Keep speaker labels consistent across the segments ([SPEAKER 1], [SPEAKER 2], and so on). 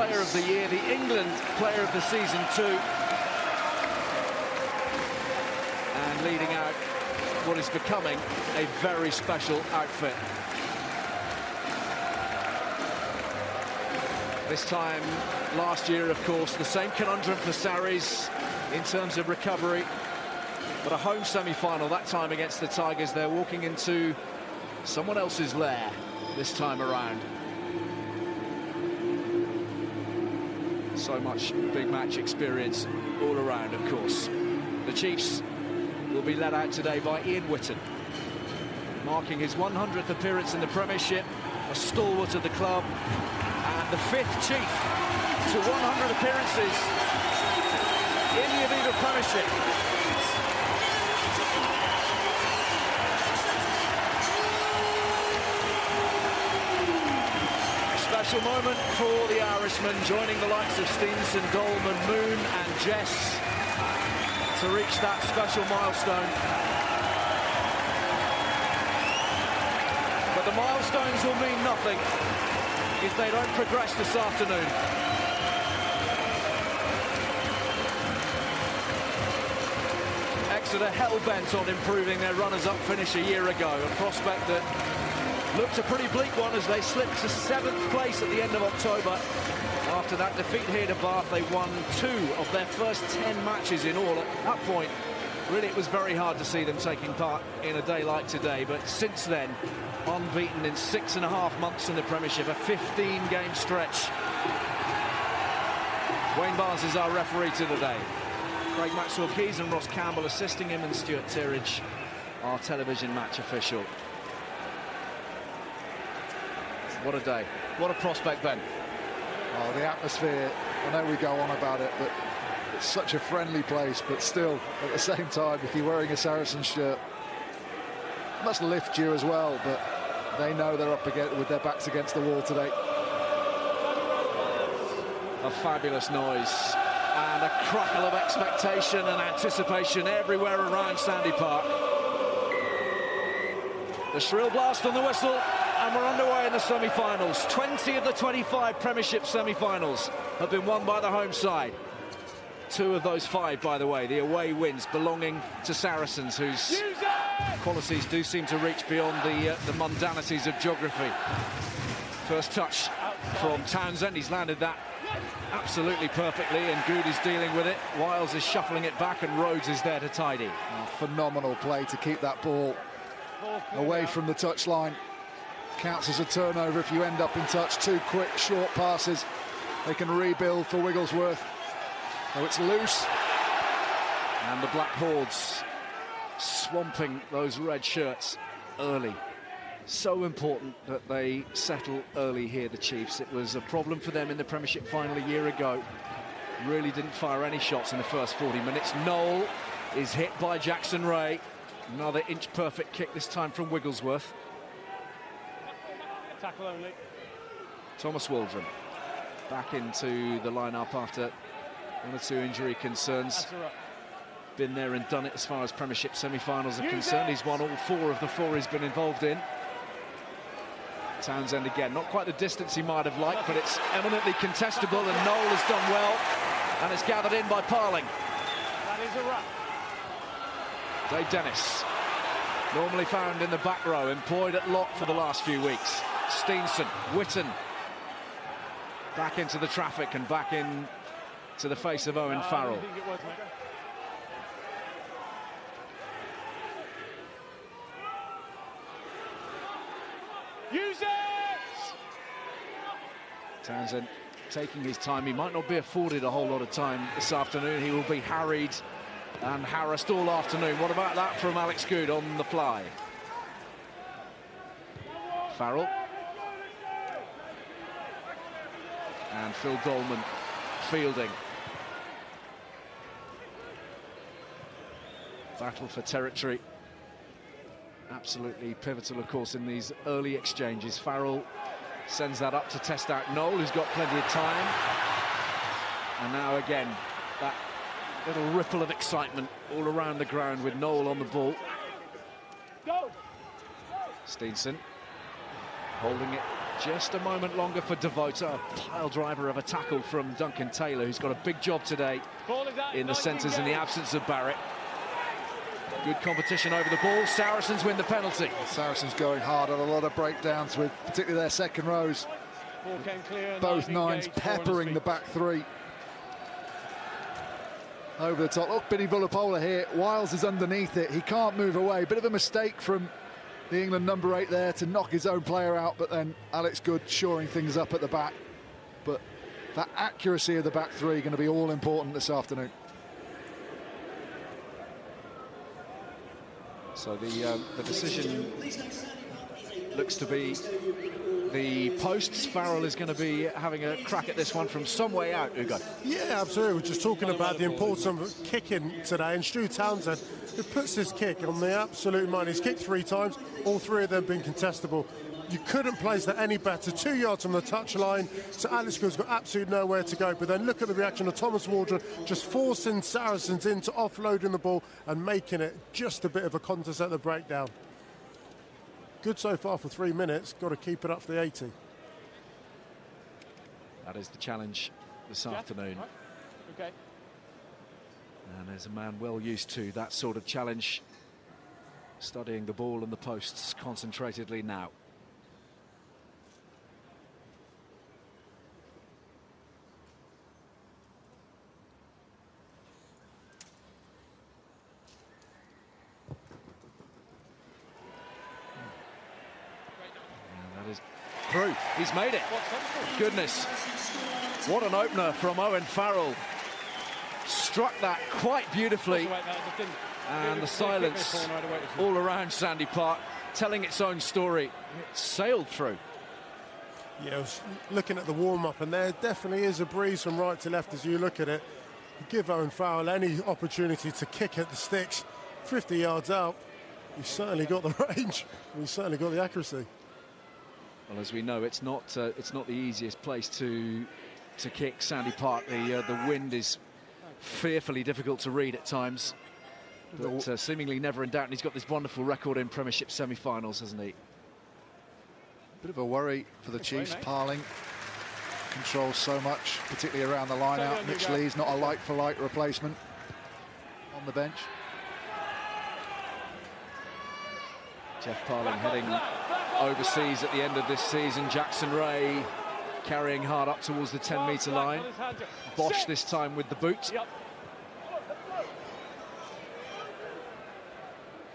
[SPEAKER 1] Player of the Year, the England Player of the Season too. And leading out what is becoming a very special outfit. This time last year, of course, the same conundrum for Sarries in terms of recovery. But a home semi-final, that time against the Tigers. They're walking into someone else's lair this time around. So much big match experience all around, of course. The Chiefs will be led out today by Ian Whitten, marking his 100th appearance in the Premiership, a stalwart of the club, and the 5th Chief to 100 appearances in the Aviva Premiership. Special moment for the Irishman, joining the likes of Stevenson, Dolman, Moon and Jess to reach that special milestone. But the milestones will mean nothing if they don't progress this afternoon. Exeter hell-bent on improving their runners-up finish a year ago, a prospect that looked a pretty bleak one as they slipped to 7th place at the end of October. After that defeat here to Bath, they won 2 of their first 10 matches in all. At that point, really, it was very hard to see them taking part in a day like today. But since then, unbeaten in 6.5 months in the Premiership, a 15-game stretch. Wayne Barnes is our referee to today. Craig Maxwell-Keys and Ross Campbell assisting him, and Stuart Tirridge, our television match official. What a day. What a prospect, Ben.
[SPEAKER 2] Oh, the atmosphere, I know we go on about it, but it's such a friendly place, but still, at the same time, if you're wearing a Saracens shirt, it must lift you as well, but they know they're up against, with their backs against the wall today.
[SPEAKER 1] A fabulous noise and a crackle of expectation and anticipation everywhere around Sandy Park. The shrill blast on the whistle, and we're underway in the semi-finals. 20 of the 25 Premiership semi-finals have been won by the home side. 2 of those 5, by the way, the away wins belonging to Saracens, whose qualities do seem to reach beyond the mundanities of geography. First touch from Townsend, he's landed that absolutely perfectly, and Good is dealing with it. Wiles is shuffling it back, and Rhodes is there to tidy.
[SPEAKER 2] Oh, phenomenal play to keep that ball away from the touchline. Counts as a turnover if you end up in touch. 2 quick, short passes. They can rebuild for Wigglesworth. Oh, it's loose.
[SPEAKER 1] And the Black Hordes swamping those red shirts early. So important that they settle early here, the Chiefs. It was a problem for them in the Premiership final a year ago. Really didn't fire any shots in the first 40 minutes. Noel is hit by Jackson Ray. Another inch-perfect kick, this time from Wigglesworth.
[SPEAKER 3] Tackle only.
[SPEAKER 1] Thomas Waldron back into the lineup after 1 or 2 injury concerns. Been there and done it as far as Premiership semi-finals are concerned. He's won all 4 of the 4 he's been involved in. Townsend again, not quite the distance he might have liked, but it's eminently contestable, and Noel has done well, and it's gathered in by Parling.
[SPEAKER 3] That is a wrap.
[SPEAKER 1] Dave Dennis, normally found in the back row, employed at lock for the last few weeks. Steenson, Whitten, back into the traffic and back in to the face of Owen Farrell.
[SPEAKER 3] Use it!
[SPEAKER 1] Townsend taking his time. He might not be afforded a whole lot of time this afternoon. He will be harried and harassed all afternoon. What about that from Alex Good on the fly? Farrell. And Phil Dolman fielding. Battle for territory. Absolutely pivotal, of course, in these early exchanges. Farrell sends that up to test out Noel, who's got plenty of time. And now again, that little ripple of excitement all around the ground with Noel on the ball.
[SPEAKER 3] Go.
[SPEAKER 1] Steenson holding it Just a moment longer for Devoto, a pile driver of a tackle from Duncan Taylor, who's got a big job today in the centres in the absence of Barrett. Good competition over the ball. Saracens win the penalty.
[SPEAKER 2] Saracens going hard on a lot of breakdowns, with particularly their second rows. Both nines peppering the back three. Over the top. Look, Billy Vunipola here. Wiles is underneath it. He can't move away. Bit of a mistake from the England number 8 there to knock his own player out, but then Alex Good shoring things up at the back. But that accuracy of the back three going to be all important this afternoon.
[SPEAKER 1] So the decision looks to be the posts. Farrell is going to be having a crack at this one from some way out, Hugo.
[SPEAKER 4] Yeah, absolutely. We're just talking about the importance of kicking today, and Stu Townsend, who puts his kick on the absolute money. He's kicked 3 times, all 3 of them been contestable. You couldn't place that any better. 2 yards from the touchline, so Alex Good's got absolutely nowhere to go. But then look at the reaction of Thomas Waldron, just forcing Saracens into offloading the ball and making it just a bit of a contest at the breakdown. Good so far for 3 minutes. Got to keep it up for the 80.
[SPEAKER 1] That is the challenge this afternoon.
[SPEAKER 3] Right. Okay.
[SPEAKER 1] And there's a man well used to that sort of challenge, studying the ball and the posts concentratedly now. Through. He's made it. Goodness. What an opener from Owen Farrell. Struck that quite beautifully. And the silence all around Sandy Park, telling its own story. It sailed through.
[SPEAKER 4] Yeah, I was looking at the warm-up, and there definitely is a breeze from right to left as you look at it. You give Owen Farrell any opportunity to kick at the sticks 50 yards out. He's certainly got the range. He's certainly got the accuracy.
[SPEAKER 1] Well, as we know, it's not the easiest place to kick. Sandy Park. The wind is fearfully difficult to read at times, but seemingly never in doubt. And he's got this wonderful record in Premiership semi-finals, hasn't he?
[SPEAKER 2] Bit of a worry for the Chiefs. Parling controls so much, particularly around the line-out. Mitch Lee's not a like-for-like replacement on the bench.
[SPEAKER 1] Jeff Parling heading overseas at the end of this season. Jackson Ray carrying hard up towards the 10-metre line. Bosch this time with the boot.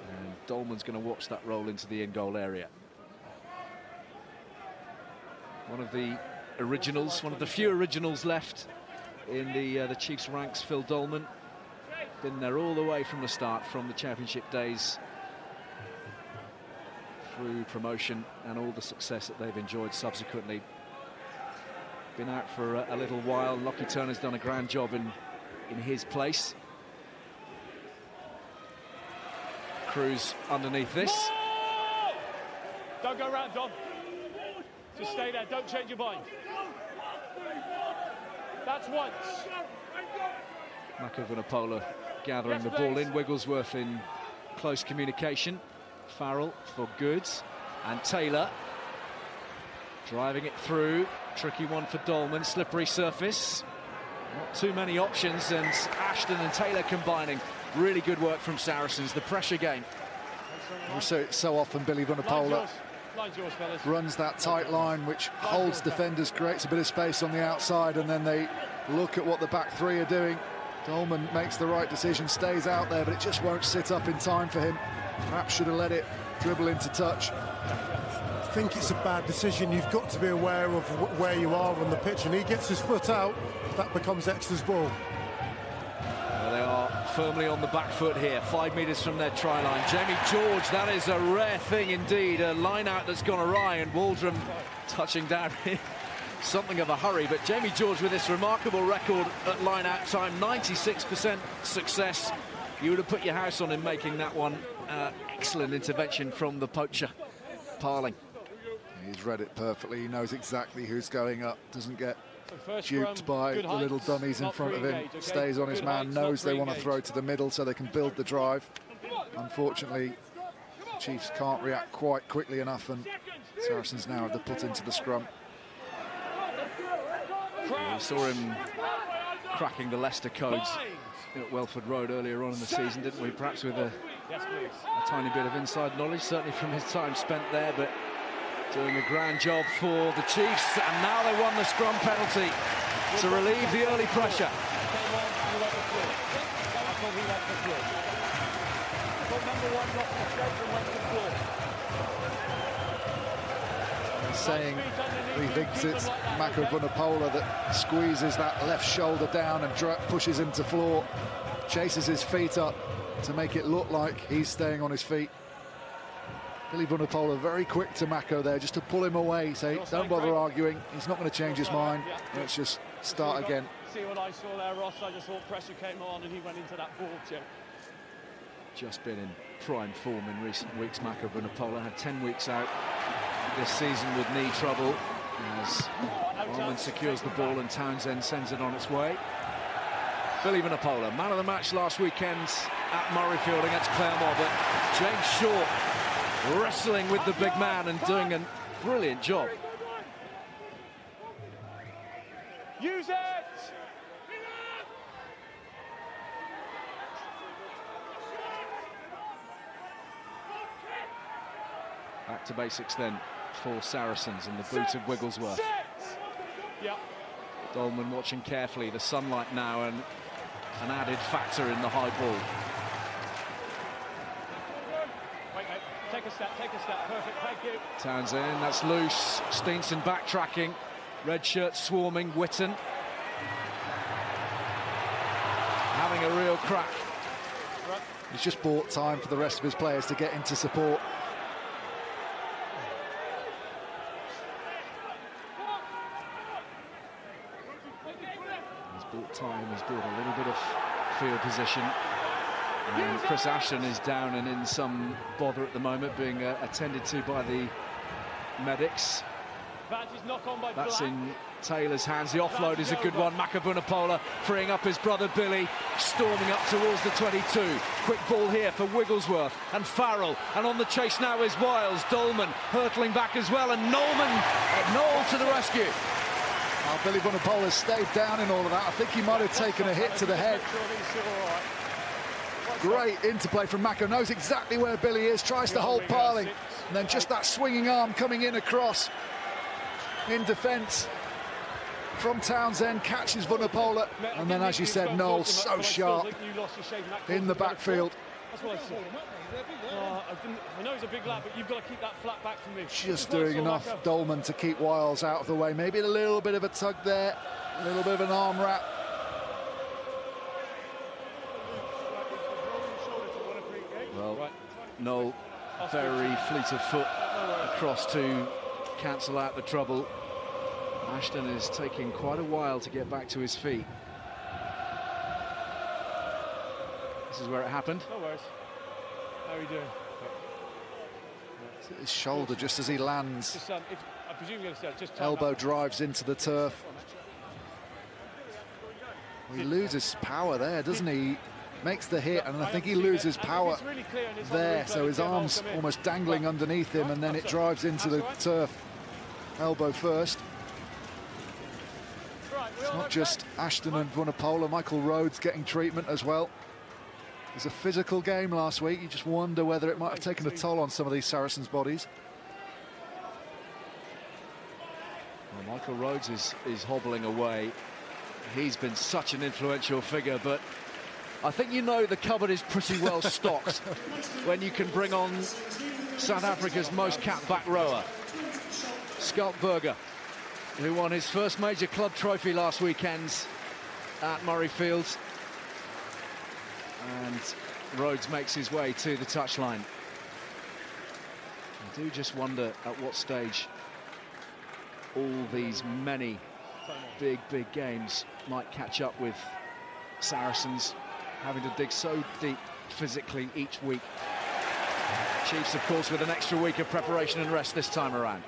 [SPEAKER 1] And Dolman's going to watch that roll into the in-goal area. One of the originals, one of the few originals left in the Chiefs ranks, Phil Dolman. Been there all the way from the start, from the championship days through promotion and all the success that they've enjoyed subsequently. Been out for a little while. Lockie Turner's done a grand job in his place. Cruz underneath this.
[SPEAKER 3] Don't go round, Dom. Just stay there, don't change your mind. That's once.
[SPEAKER 1] Mako Vunipola gathering the ball in. Wigglesworth in close communication. Farrell for Goods, and Taylor driving it through. Tricky one for Dolman, slippery surface. Not too many options, and Ashton and Taylor combining. Really good work from Saracens, the pressure game.
[SPEAKER 2] So often Billy Vunipola runs that tight line which holds defenders, creates a bit of space on the outside, and then they look at what the back three are doing. Dolman makes the right decision, stays out there, but it just won't sit up in time for him. Perhaps should have let it dribble into touch.
[SPEAKER 4] I think it's a bad decision. You've got to be aware of where you are on the pitch, and he gets his foot out, that becomes Exeter's ball.
[SPEAKER 1] Well, they are firmly on the back foot here, 5 metres from their try line. Jamie George, that is a rare thing indeed, a line out that's gone awry, and Waldron touching down in something of a hurry. But Jamie George with this remarkable record at line out time, 96% success. You would have put your house on him making that one. Excellent intervention from the poacher, Parling.
[SPEAKER 2] He's read it perfectly. He knows exactly who's going up. Doesn't get duped by the little dummies in front of him. Stays on his man, knows they want to throw to the middle so they can build the drive. Unfortunately, Chiefs can't react quite quickly enough, and Saracens now have the put into the scrum.
[SPEAKER 1] We saw him cracking the Leicester codes at Welford Road earlier on in the season, didn't we? Perhaps with a tiny bit of inside knowledge, certainly from his time spent there, but doing a grand job for the Chiefs. And now they won the scrum penalty to relieve the early pressure.
[SPEAKER 2] Saying he thinks it's Mako Vunipola that squeezes that left shoulder down and pushes him to floor, chases his feet up to make it look like he's staying on his feet. Billy Vunipola very quick to Mako there, just to pull him away, say, don't bother arguing, he's not going to change his mind, let's just start again.
[SPEAKER 3] See what I saw there, Ross? I just thought pressure came on and he went into that ball chip.
[SPEAKER 1] Just been in prime form in recent weeks. Mako Vunipola had 10 weeks out this season with knee trouble as Dolman secures the ball and Townsend sends it on its way. Billy Vunipola, man of the match last weekend at Murrayfield against Claremont, but James Short wrestling with the big man and doing a brilliant job.
[SPEAKER 3] Use it!
[SPEAKER 1] Back to basics then for Saracens in the boot of Wigglesworth.
[SPEAKER 3] Yep.
[SPEAKER 1] Dolman watching carefully, the sunlight now and an added factor in the high ball.
[SPEAKER 3] Wait, take a step, perfect, thank you.
[SPEAKER 1] Townsend, that's loose. Steenson backtracking. Red shirt swarming. Witten having a real crack.
[SPEAKER 2] He's just bought time for the rest of his players to get into support.
[SPEAKER 1] He's bought time, he's bought a little bit of field position. And Chris Ashton is down and in some bother at the moment, being attended to by the medics. That's in Taylor's hands. The offload is a good one. Mako Vunipola freeing up his brother Billy, storming up towards the 22. Quick ball here for Wigglesworth and Farrell, and on the chase now is Wiles. Dolman hurtling back as well, and Noel to the rescue.
[SPEAKER 2] Now Billy Vunipola stayed down in all of that. I think he might have taken a hit to the head. Great interplay from Mako, knows exactly where Billy is, tries to hold Parling, and then just that swinging arm coming in across in defence from Townsend, catches Vunipola, and then, as you said, Noel so sharp in the backfield.
[SPEAKER 3] That's what I said. I know he's a big lad, but you've got to keep that flat back from me.
[SPEAKER 2] Just doing enough, Dolman, to keep Wiles out of the way. Maybe a little bit of a tug there, a little bit of an arm wrap.
[SPEAKER 1] Well, Noel, very fleet of foot across to cancel out the trouble. Ashton is taking quite a while to get back to his feet. This is where it happened.
[SPEAKER 3] No worries. How are you doing?
[SPEAKER 2] His shoulder just as he lands.
[SPEAKER 3] Just, I presume you're going to just
[SPEAKER 2] elbow drives into the turf. He loses power there, doesn't he? Makes the hit, and I think he loses power there, so his arm's almost dangling underneath him, and then it drives into the turf, elbow first. It's not just Ashton and Vunipola, Michael Rhodes getting treatment as well. It was a physical game last week. You just wonder whether it might have taken a toll on some of these Saracens' bodies.
[SPEAKER 1] Well, Michael Rhodes is hobbling away. He's been such an influential figure, but I think you know the cupboard is pretty well stocked when you can bring on South Africa's most capped back rower, Skulkberger, who won his first major club trophy last weekend at Murrayfield. And Rhodes makes his way to the touchline. I do just wonder at what stage all these many big games might catch up with Saracens, having to dig so deep physically each week. Chiefs, of course, with an extra week of preparation and rest this time around.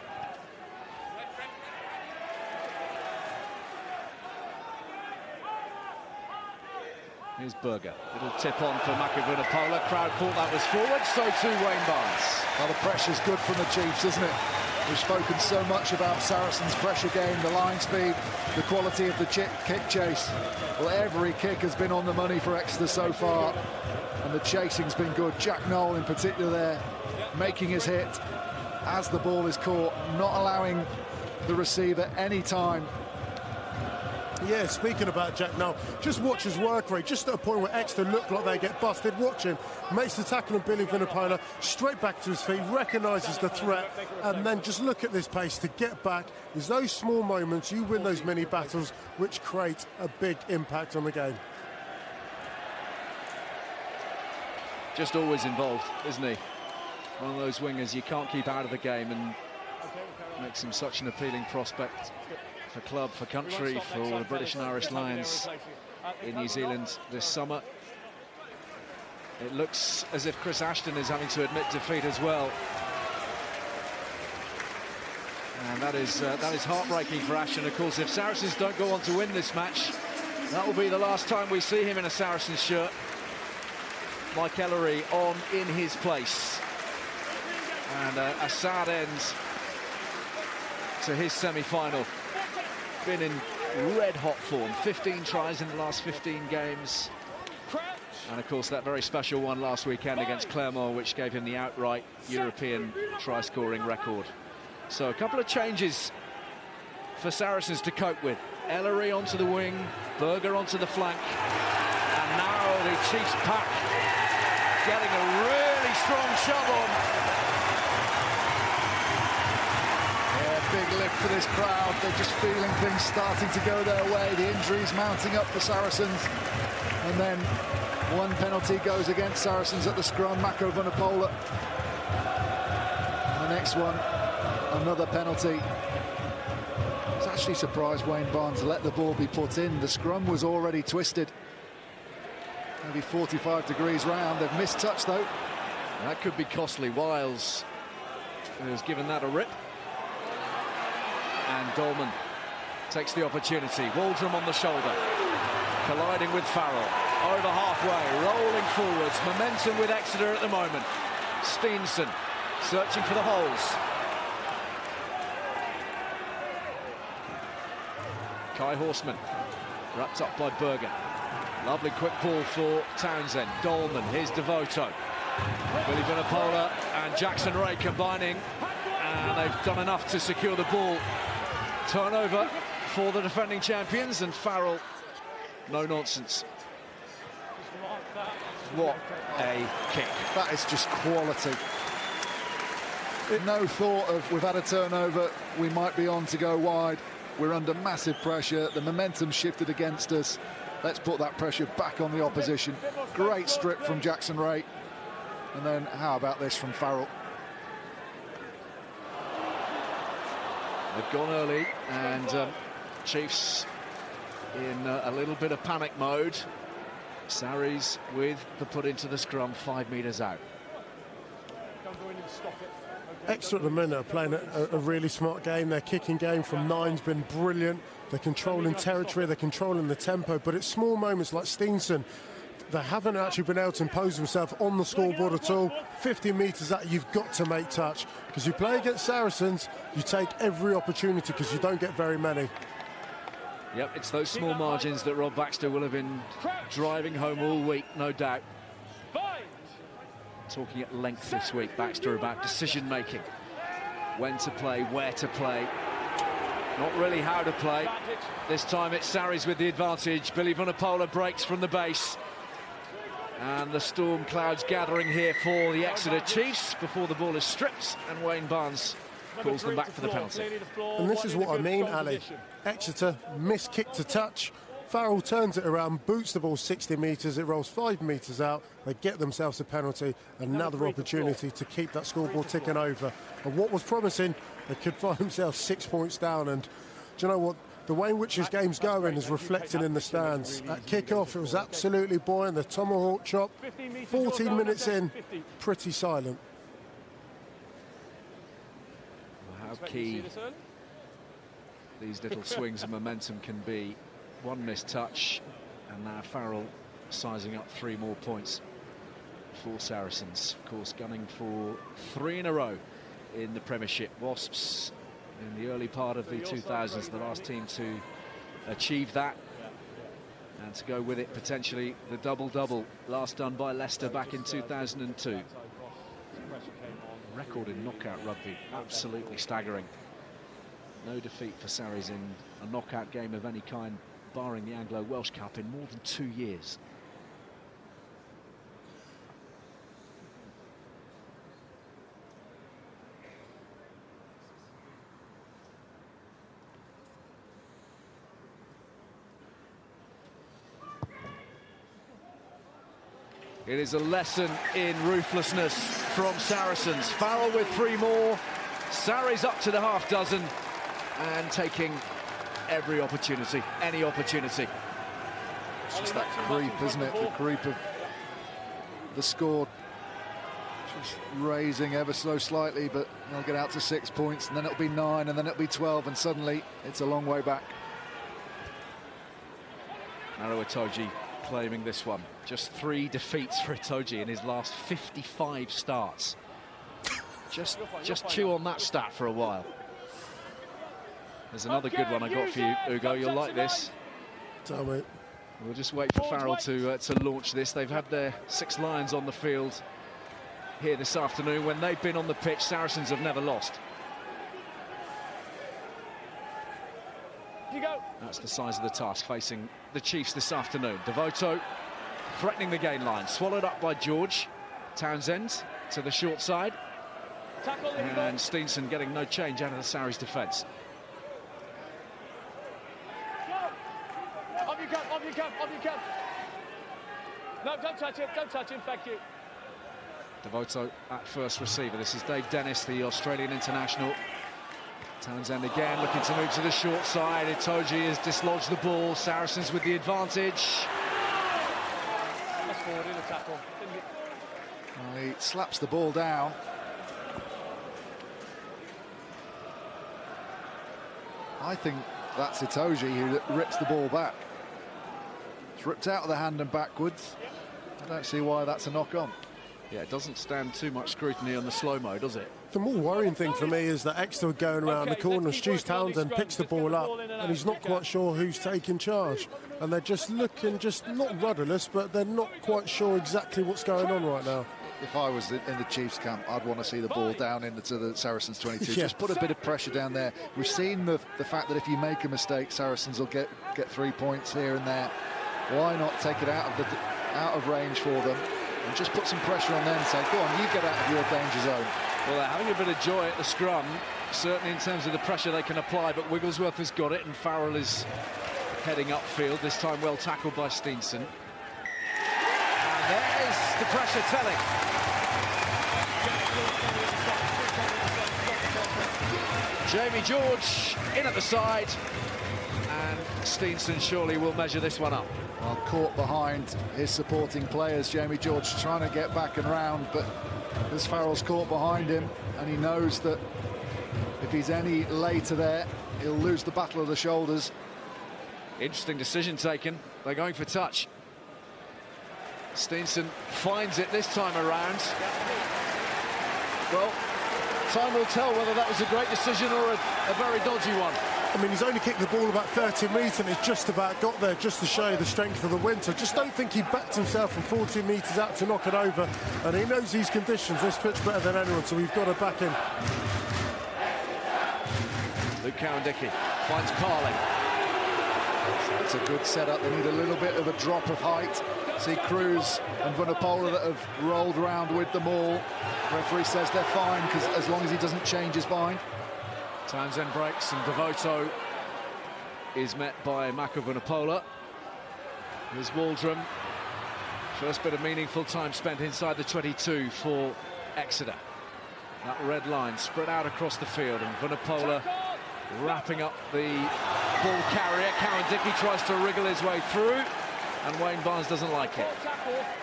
[SPEAKER 1] Here's Berger. Little tip on for Mako Vunipola. Crowd thought that was forward, so too Wayne Barnes.
[SPEAKER 2] Well, the pressure's good from the Chiefs, isn't it? We've spoken so much about Saracens' pressure game, the line speed, the quality of the kick chase. Well, every kick has been on the money for Exeter so far, and the chasing's been good. Jack Noel in particular there, making his hit as the ball is caught, not allowing the receiver any time.
[SPEAKER 4] Yeah, speaking about Jack Noel, just watch his work rate, just at a point where Exeter look like they get busted. Watch him, makes the tackle on Billy Vunipola, straight back to his feet, recognises the threat, and then just look at this pace to get back. It's those small moments, you win those mini battles, which create a big impact on the game.
[SPEAKER 1] Just always involved, isn't he? One of those wingers you can't keep out of the game, and makes him such an appealing prospect for club, for country, for the British and Irish Lions in New Zealand this summer. It looks as if Chris Ashton is having to admit defeat as well. And that is heartbreaking for Ashton. Of course, if Saracens don't go on to win this match, that will be the last time we see him in a Saracens shirt. Mike Ellery on in his place. And a sad end to his semi-final. Been in red-hot form, 15 tries in the last 15 games. And of course that very special one last weekend against Clermont, which gave him the outright European try-scoring record. So a couple of changes for Saracens to cope with. Ellery onto the wing, Berger onto the flank, and now the Chiefs pack getting a really strong shove on.
[SPEAKER 2] Big lift for this crowd. They're just feeling things starting to go their way. The injuries mounting up for Saracens. And then one penalty goes against Saracens at the scrum, Mako Vunipola. The next one, another penalty. I was actually surprised Wayne Barnes let the ball be put in. The scrum was already twisted. Maybe 45 degrees round. They've missed touch though.
[SPEAKER 1] That could be costly. Wiles has given that a rip. And Dolman takes the opportunity. Waldrum on the shoulder, colliding with Farrell. Over halfway, rolling forwards. Momentum with Exeter at the moment. Steenson searching for the holes. Kai Horseman wrapped up by Berger. Lovely quick ball for Townsend. Dolman, here's Devoto. Billy Vunipola and Jackson Ray combining, and they've done enough to secure the ball. Turnover for the defending champions, and Farrell, no nonsense. What a kick.
[SPEAKER 2] That is just quality. No thought of, we've had a turnover, we might be on to go wide. We're under massive pressure, the momentum shifted against us. Let's put that pressure back on the opposition. Great strip from Jackson Ray. And then how about this from Farrell?
[SPEAKER 1] They've gone early, and Chiefs in a little bit of panic mode. Sarries with the put into the scrum 5 metres out.
[SPEAKER 4] Exeter at the minute are playing a really smart game. Their kicking game from nine's been brilliant. They're controlling territory, they're controlling the tempo, but it's small moments like Steenson. They haven't actually been able to impose themselves on the scoreboard at all. 50 metres out, you've got to make touch. Because you play against Saracens, you take every opportunity because you don't get very many.
[SPEAKER 1] Yep, it's those small margins that Rob Baxter will have been driving home all week, no doubt. Talking at length this week, Baxter, about decision-making. When to play, where to play. Not really how to play. This time it's Sarries with the advantage. Billy Vunipola breaks from the base. And the storm clouds gathering here for the Exeter Chiefs before the ball is stripped, and Wayne Barnes calls them back for the penalty.
[SPEAKER 4] And this is what I mean, Ali. Exeter miss kick to touch. Farrell turns it around, boots the ball 60 metres, it rolls 5 metres out. They get themselves a penalty, another opportunity to keep that scoreboard ticking over. And what was promising, they could find themselves 6 points down. And do you know what? The way in which this game's going is reflected in the stands. At kick-off, it was absolutely buoyant. The tomahawk chop, 14 minutes in, pretty silent.
[SPEAKER 1] How key these little swings of momentum can be. One missed touch, and now Farrell sizing up 3 more points for Saracens. Of course, gunning for 3 in a row in the Premiership. Wasps in the early part of the 2000s, the last team to achieve that. And to go with it, potentially, the double-double, last done by Leicester back in 2002. Record in knockout rugby, absolutely staggering. No defeat for Sarries in a knockout game of any kind, barring the Anglo-Welsh Cup, in more than 2 years. It is a lesson in ruthlessness from Saracens. Farrell with 3 more. Sarries up to the half dozen and taking every opportunity, any opportunity.
[SPEAKER 2] It's just that creep, isn't it? The creep of the score. Just raising ever so slightly, but they'll get out to 6 points, and then it'll be 9, and then it'll be 12, and suddenly it's a long way back.
[SPEAKER 1] Maro Itoje claiming this one. Just 3 defeats for Itoje in his last 55 starts. Just chew on that stat for a while. There's another good one I got for you, Ugo. You'll like this.
[SPEAKER 4] Tell me.
[SPEAKER 1] We'll just wait for Farrell to launch this. They've had their 6 Lions on the field here this afternoon. When they've been on the pitch, Saracens have never lost.
[SPEAKER 3] You go.
[SPEAKER 1] That's the size of the task facing the Chiefs this afternoon. Devoto threatening the gain line, swallowed up by George. Townsend to the short side.
[SPEAKER 3] Tackle
[SPEAKER 1] And Steenson getting no change out of the Sarries defence.
[SPEAKER 3] Off you come, off you come, off you come. No, don't touch him, thank you.
[SPEAKER 1] Devoto at first receiver. This is Dave Dennis, the Australian international. Townsend again looking to move to the short side. Itoje has dislodged the ball. Saracens with the advantage.
[SPEAKER 3] That's forward in a tackle.
[SPEAKER 2] He slaps the ball down. I think that's Itoje who rips the ball back. It's ripped out of the hand and backwards. I don't see why that's a knock-on.
[SPEAKER 1] Yeah, it doesn't stand too much scrutiny on the slow-mo, does it?
[SPEAKER 4] The more worrying thing for me is that Exeter going around the corner, Stu Townsend picks the ball up and he's not quite sure who's taking charge. And they're just looking, just not rudderless, but they're not quite sure exactly what's going on right now.
[SPEAKER 2] If I was in the Chiefs camp, I'd want to see the ball down into the Saracens 22.
[SPEAKER 4] Yeah.
[SPEAKER 2] Just put a bit of pressure down there. We've seen the fact that if you make a mistake, Saracens will get 3 points here and there. Why not take it out of range for them and just put some pressure on them and say, go on, you get out of your danger zone.
[SPEAKER 1] Well, they're having a bit of joy at the scrum, certainly in terms of the pressure they can apply, but Wigglesworth has got it and Farrell is heading upfield, this time well tackled by Steenson. And there is the pressure telling. Jamie George in at the side, and Steenson surely will measure this one up.
[SPEAKER 2] Well, caught behind his supporting players, Jamie George trying to get back and round, but as Farrell's caught behind him, and he knows that if he's any later there, he'll lose the battle of the shoulders.
[SPEAKER 1] Interesting decision taken. They're going for touch. Steenson finds it this time around. Well, time will tell whether that was a great decision or a very dodgy one.
[SPEAKER 4] I mean, he's only kicked the ball about 30 metres and he's just about got there just to show you the strength of the wind. So just don't think he backed himself from 40 metres out to knock it over. And he knows these conditions, this pitch better than anyone, so we've got to back him.
[SPEAKER 1] Luke Cowan-Dickey finds Parley.
[SPEAKER 2] It's a good setup. They need a little bit of a drop of height. See Cruz and Vunipola that have rolled around with them all. Referee says they're fine because as long as he doesn't change his mind.
[SPEAKER 1] Townsend breaks and Devoto is met by Mako Vunipola. Here's Waldrum. First bit of meaningful time spent inside the 22 for Exeter. That red line spread out across the field and Vunipola wrapping up the ball carrier. Cowan-Dickey tries to wriggle his way through and Wayne Barnes doesn't like it.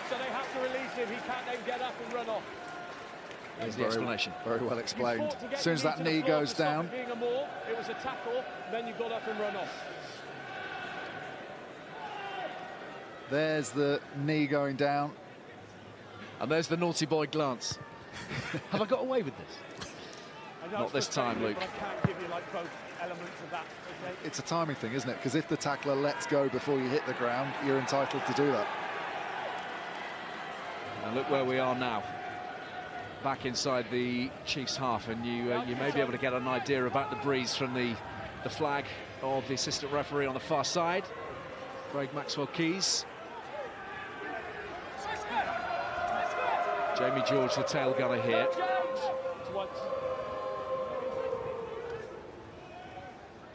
[SPEAKER 3] So they have to release him. He can't then get up and run off.
[SPEAKER 1] There's the explanation.
[SPEAKER 2] Very well explained. As soon as that knee goes down.
[SPEAKER 3] Being a maul, it was a tackle, then you got up and run off.
[SPEAKER 2] There's the knee going down.
[SPEAKER 1] And there's the naughty boy glance. Have I got away with this? Not this time, Luke.
[SPEAKER 3] But I can't give you like both elements of that. Okay?
[SPEAKER 2] It's a timing thing, isn't it? Because if the tackler lets go before you hit the ground, you're entitled to do that.
[SPEAKER 1] And look where we are now. Back inside the Chiefs' half, and you may be able to get an idea about the breeze from the flag of the assistant referee on the far side, Craig Maxwell-Keys. Jamie George, the tail gunner here.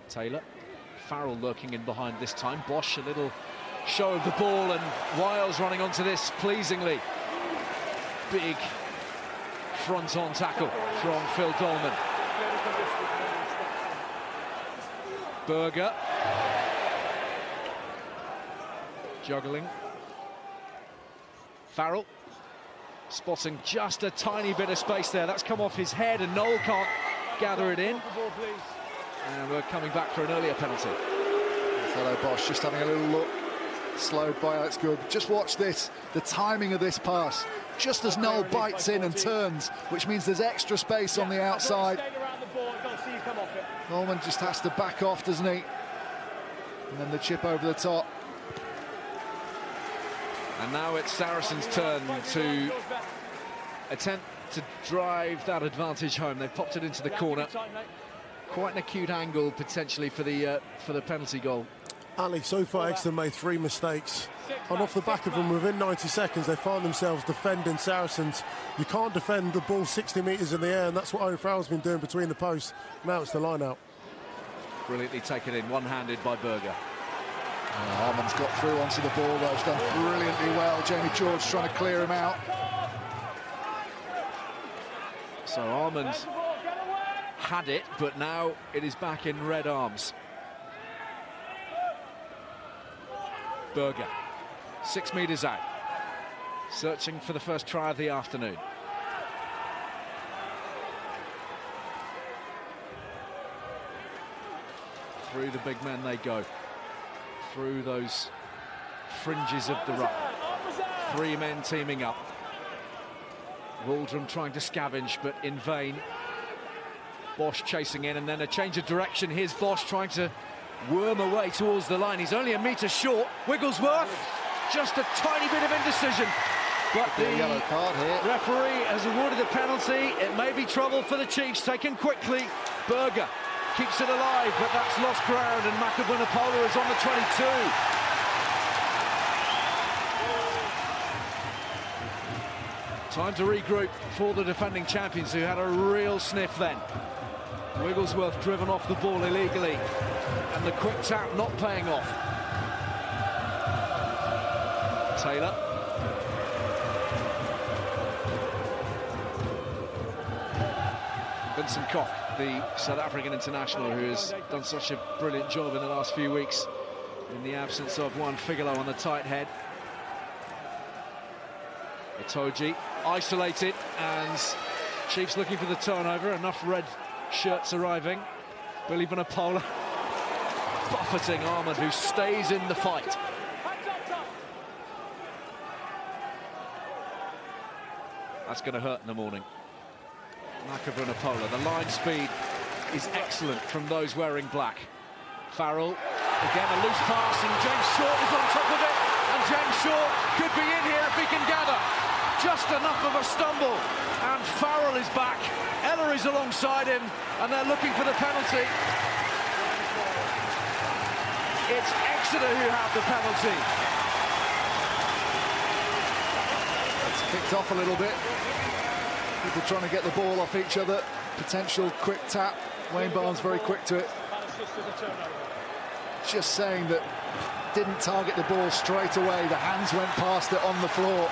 [SPEAKER 1] Taylor, Farrell lurking in behind this time. Bosch, a little show of the ball, and Wiles running onto this pleasingly. Big front-on tackle from Phil Dolman. Berger. Juggling. Farrell. Spotting just a tiny bit of space there. That's come off his head, and Noel can't gather it in. And we're coming back for an earlier penalty.
[SPEAKER 2] Hello, Bosch, just having a little look. Slowed by Alex Good. Just watch this, the timing of this pass. Just as Noel bites in and turns, which means there's extra space on the outside. Norman just has to back off, doesn't he? And then the chip over the top.
[SPEAKER 1] And now it's Saracens' turn to attempt to drive that advantage home. They've popped it into the corner. Quite an acute angle potentially for the penalty goal.
[SPEAKER 4] Ali, so far Exeter made 3 mistakes, and off the back of them, within 90 seconds, they find themselves defending Saracens. You can't defend the ball 60 metres in the air, and that's what Owen Farrell's been doing between the posts. Now it's the line out.
[SPEAKER 1] Brilliantly taken in, one-handed by Berger.
[SPEAKER 2] Harmon's got through onto the ball, though. He's done brilliantly well. Jamie George trying to clear him out.
[SPEAKER 1] So Armand had it, but now it is back in Red Arms. Berger, 6 metres out, searching for the first try of the afternoon. Through the big men they go, through those fringes of the ruck. 3 men teaming up. Waldron trying to scavenge, but in vain. Bosch chasing in, and then a change of direction. Here's Bosch trying to worm away towards the line. He's only a metre short. Wigglesworth, just a tiny bit of indecision. But the
[SPEAKER 2] yellow card here.
[SPEAKER 1] Referee has awarded the penalty. It may be trouble for the Chiefs, taken quickly. Berger keeps it alive, but that's lost ground, and Makabunapola is on the 22. Time to regroup for the defending champions, who had a real sniff then. Wigglesworth driven off the ball illegally, and the quick tap not paying off. Taylor. Vincent Koch, the South African international, who has done such a brilliant job in the last few weeks in the absence of Juan Figueroa on the tight head. Itoji isolated, and Chiefs looking for the turnover. Enough red shirts arriving. Billy Vanapola buffeting Armand, who stays in the fight. That's going to hurt in the morning. Makabunapola, the line speed is excellent from those wearing black. Farrell, again a loose pass, and James Short is on top of it, and James Short could be in here if he can gather. Just enough of a stumble, and Farrell is back. Ella is alongside him, and they're looking for the penalty. It's Exeter who have the penalty.
[SPEAKER 2] It's kicked off a little bit. People trying to get the ball off each other. Potential quick tap. Wayne Barnes very quick to it. Just saying that didn't target the ball straight away. The hands went past it on the floor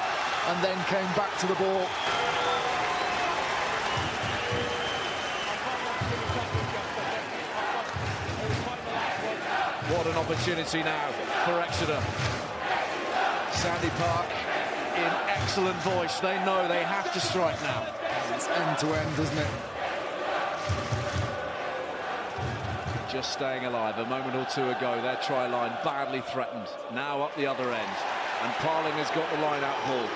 [SPEAKER 2] and then came back to the ball.
[SPEAKER 1] What an opportunity now for Exeter. Sandy Park in excellent voice. They know they have to strike now.
[SPEAKER 2] It's end to end, isn't it?
[SPEAKER 1] Just staying alive. A moment or two ago, their try line badly threatened. Now up the other end, and Parling has got the line out ball.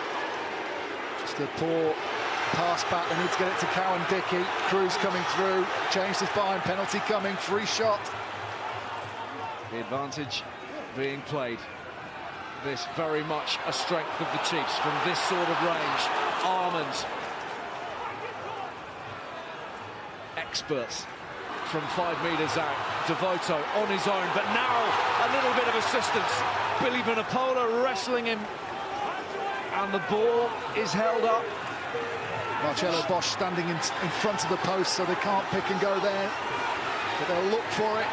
[SPEAKER 2] Just a poor pass back. They need to get it to Cowan-Dickey. Cruz coming through. Changed his behind. Penalty coming. Free shot.
[SPEAKER 1] The advantage being played. This very much a strength of the Chiefs from this sort of range. Armand. Experts from 5 metres out. Devoto on his own, but now a little bit of assistance. Billy Vunipola wrestling him, and the ball is held up.
[SPEAKER 2] Marcelo Bosch standing in front of the post, so they can't pick and go there. But they'll look for it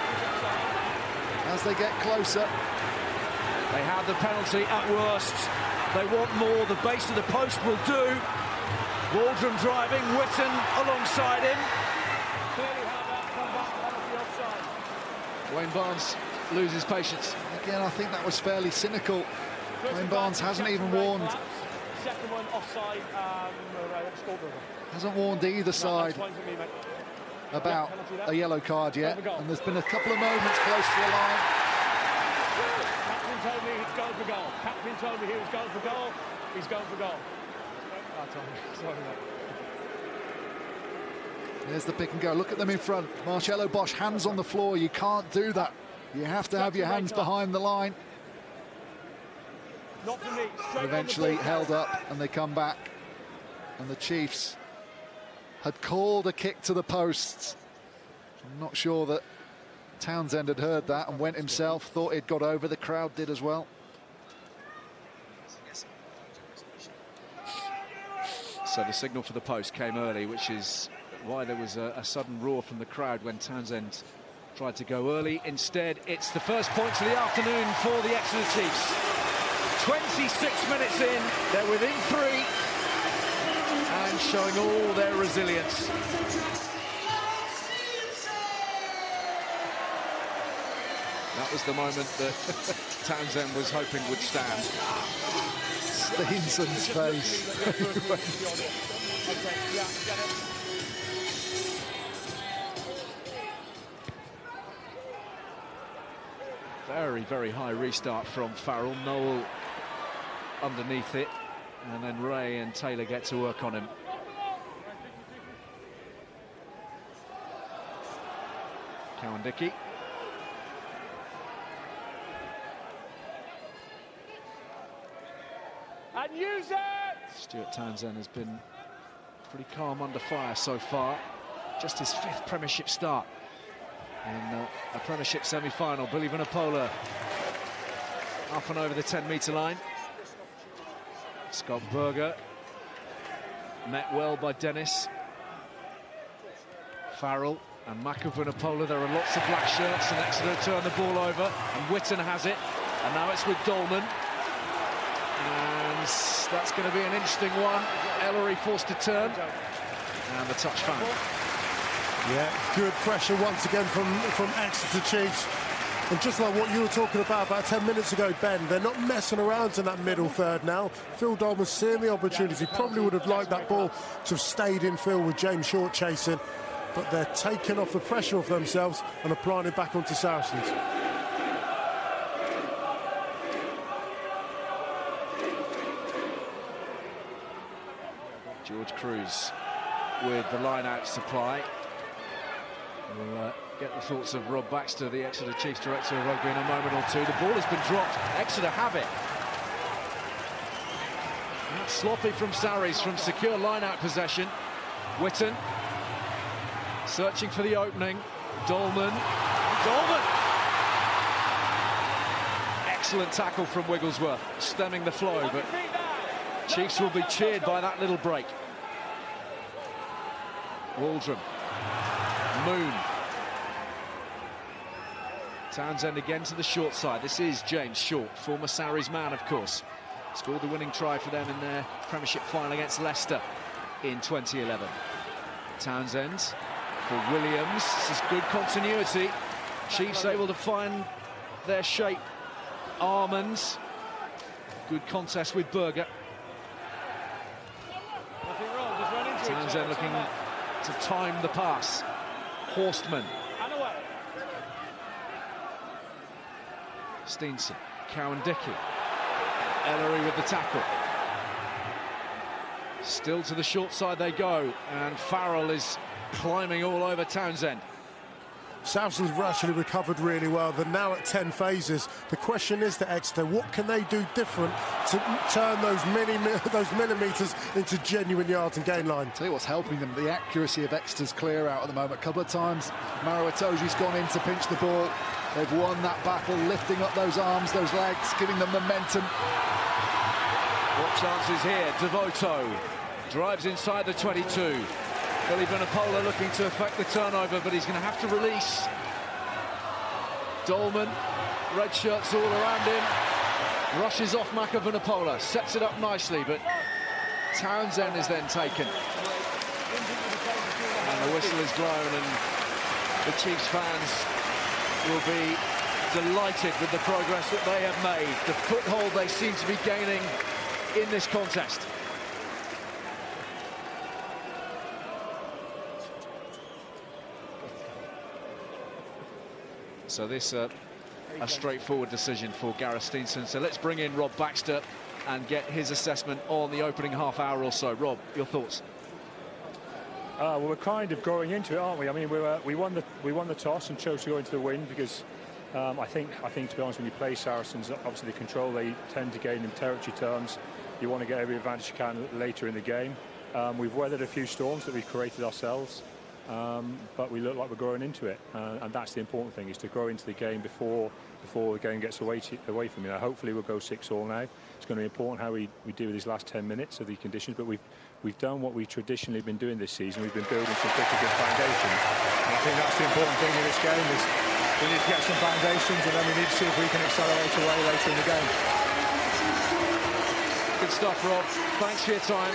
[SPEAKER 2] as they get closer.
[SPEAKER 1] They have the penalty at worst. They want more. The base of the post will do. Waldron driving, Witten alongside him. Wayne Barnes loses patience.
[SPEAKER 2] Again, I think that was fairly cynical. Wayne Barnes hasn't even warned.
[SPEAKER 3] Second one offside.
[SPEAKER 2] Hasn't warned either side about a yellow card yet. And there's been a couple of moments close to the line.
[SPEAKER 3] Captain told me he's going for goal. Captain told me he was going for goal. He's going for goal. Sorry, mate.
[SPEAKER 2] There's the pick and go. Look at them in front. Marcelo Bosch, hands on the floor. You can't do that. You have to have your hands behind the line.
[SPEAKER 3] Not for me.
[SPEAKER 2] Eventually held up, and they come back. And the Chiefs had called a kick to the posts. I'm not sure that Townsend had heard that and went himself. Thought he'd got over. The crowd did as well.
[SPEAKER 1] So the signal for the post came early, which is why there was a sudden roar from the crowd when Townsend tried to go early. Instead, it's the first points of the afternoon for the Exeter Chiefs. 26 minutes in, they're within 3 and showing all their resilience. That was the moment that Townsend was hoping would stand.
[SPEAKER 2] Steenson's face.
[SPEAKER 1] Very, very high restart from Farrell. Noel underneath it, and then Ray and Taylor get to work on him. Cowan-Dickey.
[SPEAKER 3] And use it!
[SPEAKER 1] Stuart Townsend has been pretty calm under fire so far. Just his 5th Premiership start in a Premiership semi-final. Billy Vunipola up and over the 10-metre line. Scott Berger met well by Dennis. Farrell and Maka Vunipola. There are lots of black shirts, and Exeter turn the ball over, and Witten has it, and now it's with Dolman. And that's going to be an interesting one. Ellery forced to turn, and the touch found.
[SPEAKER 4] Yeah, good pressure once again from Exeter Chiefs. And just like what you were talking about 10 minutes ago, Ben, they're not messing around in that middle third now. Phil Dolman's seeing the opportunity. Probably would have liked that ball to have stayed in field with James Short chasing, but they're taking off the pressure off themselves and applying it back onto Saracens.
[SPEAKER 1] George Cruz with the line-out supply. We'll get the thoughts of Rob Baxter, the Exeter Chiefs Director of Rugby, in a moment or two. The ball has been dropped. Exeter have it. That's sloppy from Sarries from secure line-out possession. Witten searching for the opening. Dolman. Excellent tackle from Wigglesworth, stemming the flow, but Chiefs will be cheered by that little break. Waldron. Moon. Townsend again to the short side. This is James Short, former Sarries man, of course. Scored the winning try for them in their Premiership final against Leicester in 2011. Townsend for Williams. This is good continuity. Chiefs able to find their shape. Armand. Good contest with Berger.
[SPEAKER 3] Nothing wrong, just run into
[SPEAKER 1] Townsend looking to time the pass. Horstman.
[SPEAKER 3] And away.
[SPEAKER 1] Steenson. Cowan-Dickey. Ellery with the tackle. Still to the short side they go, and Farrell is climbing all over Townsend.
[SPEAKER 4] Saracens have actually recovered really well. They're now at 10 phases. The question is to Exeter, what can they do different to turn those millimetres into genuine yards and gain line?
[SPEAKER 2] I'll tell you what's helping them, the accuracy of Exeter's clear out at the moment. A couple of times Maro Itoje's gone in to pinch the ball. They've won that battle, lifting up those arms, those legs, giving them momentum.
[SPEAKER 1] What chances here? Devoto drives inside the 22. Billy Vunipola looking to affect the turnover, but he's going to have to release. Dolman, red shirts all around him, rushes off Maka Vunipola, sets it up nicely, but Townsend is then taken. And the whistle is blown, and the Chiefs fans will be delighted with the progress that they have made, the foothold they seem to be gaining in this contest. So this a straightforward decision for Gareth Steenson. So let's bring in Rob Baxter and get his assessment on the opening half hour or so. Rob, your thoughts?
[SPEAKER 3] Well, we're kind of going into it, aren't we? I mean, we won the toss and chose to go into the win because I think to be honest, when you play Saracens, obviously the control they tend to gain in territory terms. You want to get every advantage you can later in the game. We've weathered a few storms that we've created ourselves. But we look like we're growing into it, and that's the important thing, is to grow into the game before the game gets away from you. Now, hopefully we'll go 6-all now. It's going to be important how we do with these last 10 minutes of the conditions, but we've done what we've traditionally been doing this season. We've been building some pretty good foundations, and I think that's the important thing in this game, is we need to get some foundations, and then we need to see if we can accelerate away later in the game.
[SPEAKER 1] Good stuff, Rob. Thanks for your time.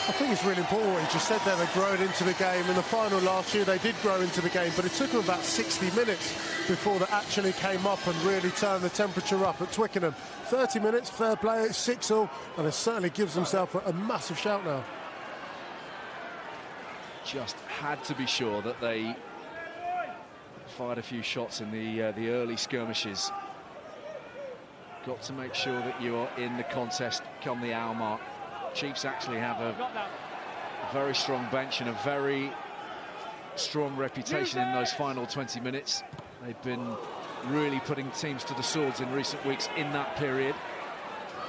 [SPEAKER 4] I think it's really important what you just said there. They're growing into the game. In the final last year, they did grow into the game, but it took them about 60 minutes before they actually came up and really turned the temperature up at Twickenham. 30 minutes, fair play, 6-all, and it certainly gives themselves a massive shout now.
[SPEAKER 1] Just had to be sure that they fired a few shots in the early skirmishes. Got to make sure that you are in the contest come the hour mark. Chiefs actually have a very strong bench and a very strong reputation in those final 20 minutes. They've been really putting teams to the swords in recent weeks in that period.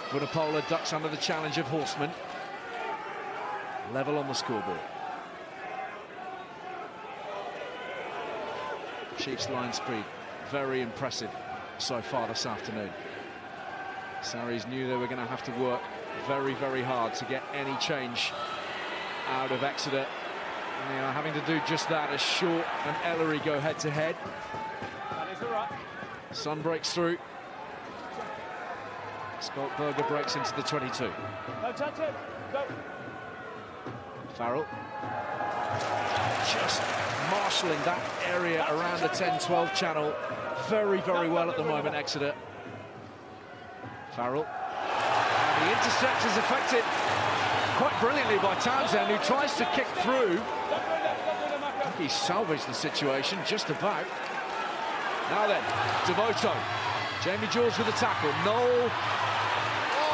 [SPEAKER 1] Vunipola ducks under the challenge of Horseman. Level on the scoreboard. Chiefs line speed, very impressive so far this afternoon. Sarries knew they were going to have to work very, very hard to get any change out of Exeter. And they are having to do just that as Short and Ellery go head-to-head. Sun breaks through. Scott Berger breaks into the 22. Farrell. Just marshalling that area around the 10-12 channel very, very well at the moment, Exeter. Farrell. The intercept is effected quite brilliantly by Townsend, who tries to kick through. I think he salvaged the situation just about. Now then, Devoto. Jamie George with the tackle. Noel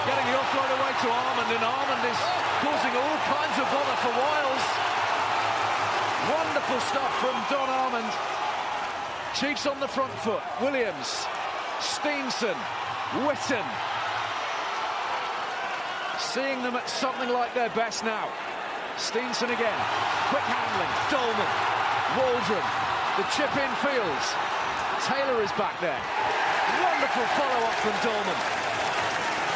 [SPEAKER 1] getting the offload away to Armand, and Armand is causing all kinds of bother for Wiles. Wonderful stuff from Don Armand. Chiefs on the front foot. Williams, Steenson, Witten. Seeing them at something like their best now. Steenson again, quick handling, Dolman, Waldron, the chip in fields. Taylor is back there. Wonderful follow-up from Dolman.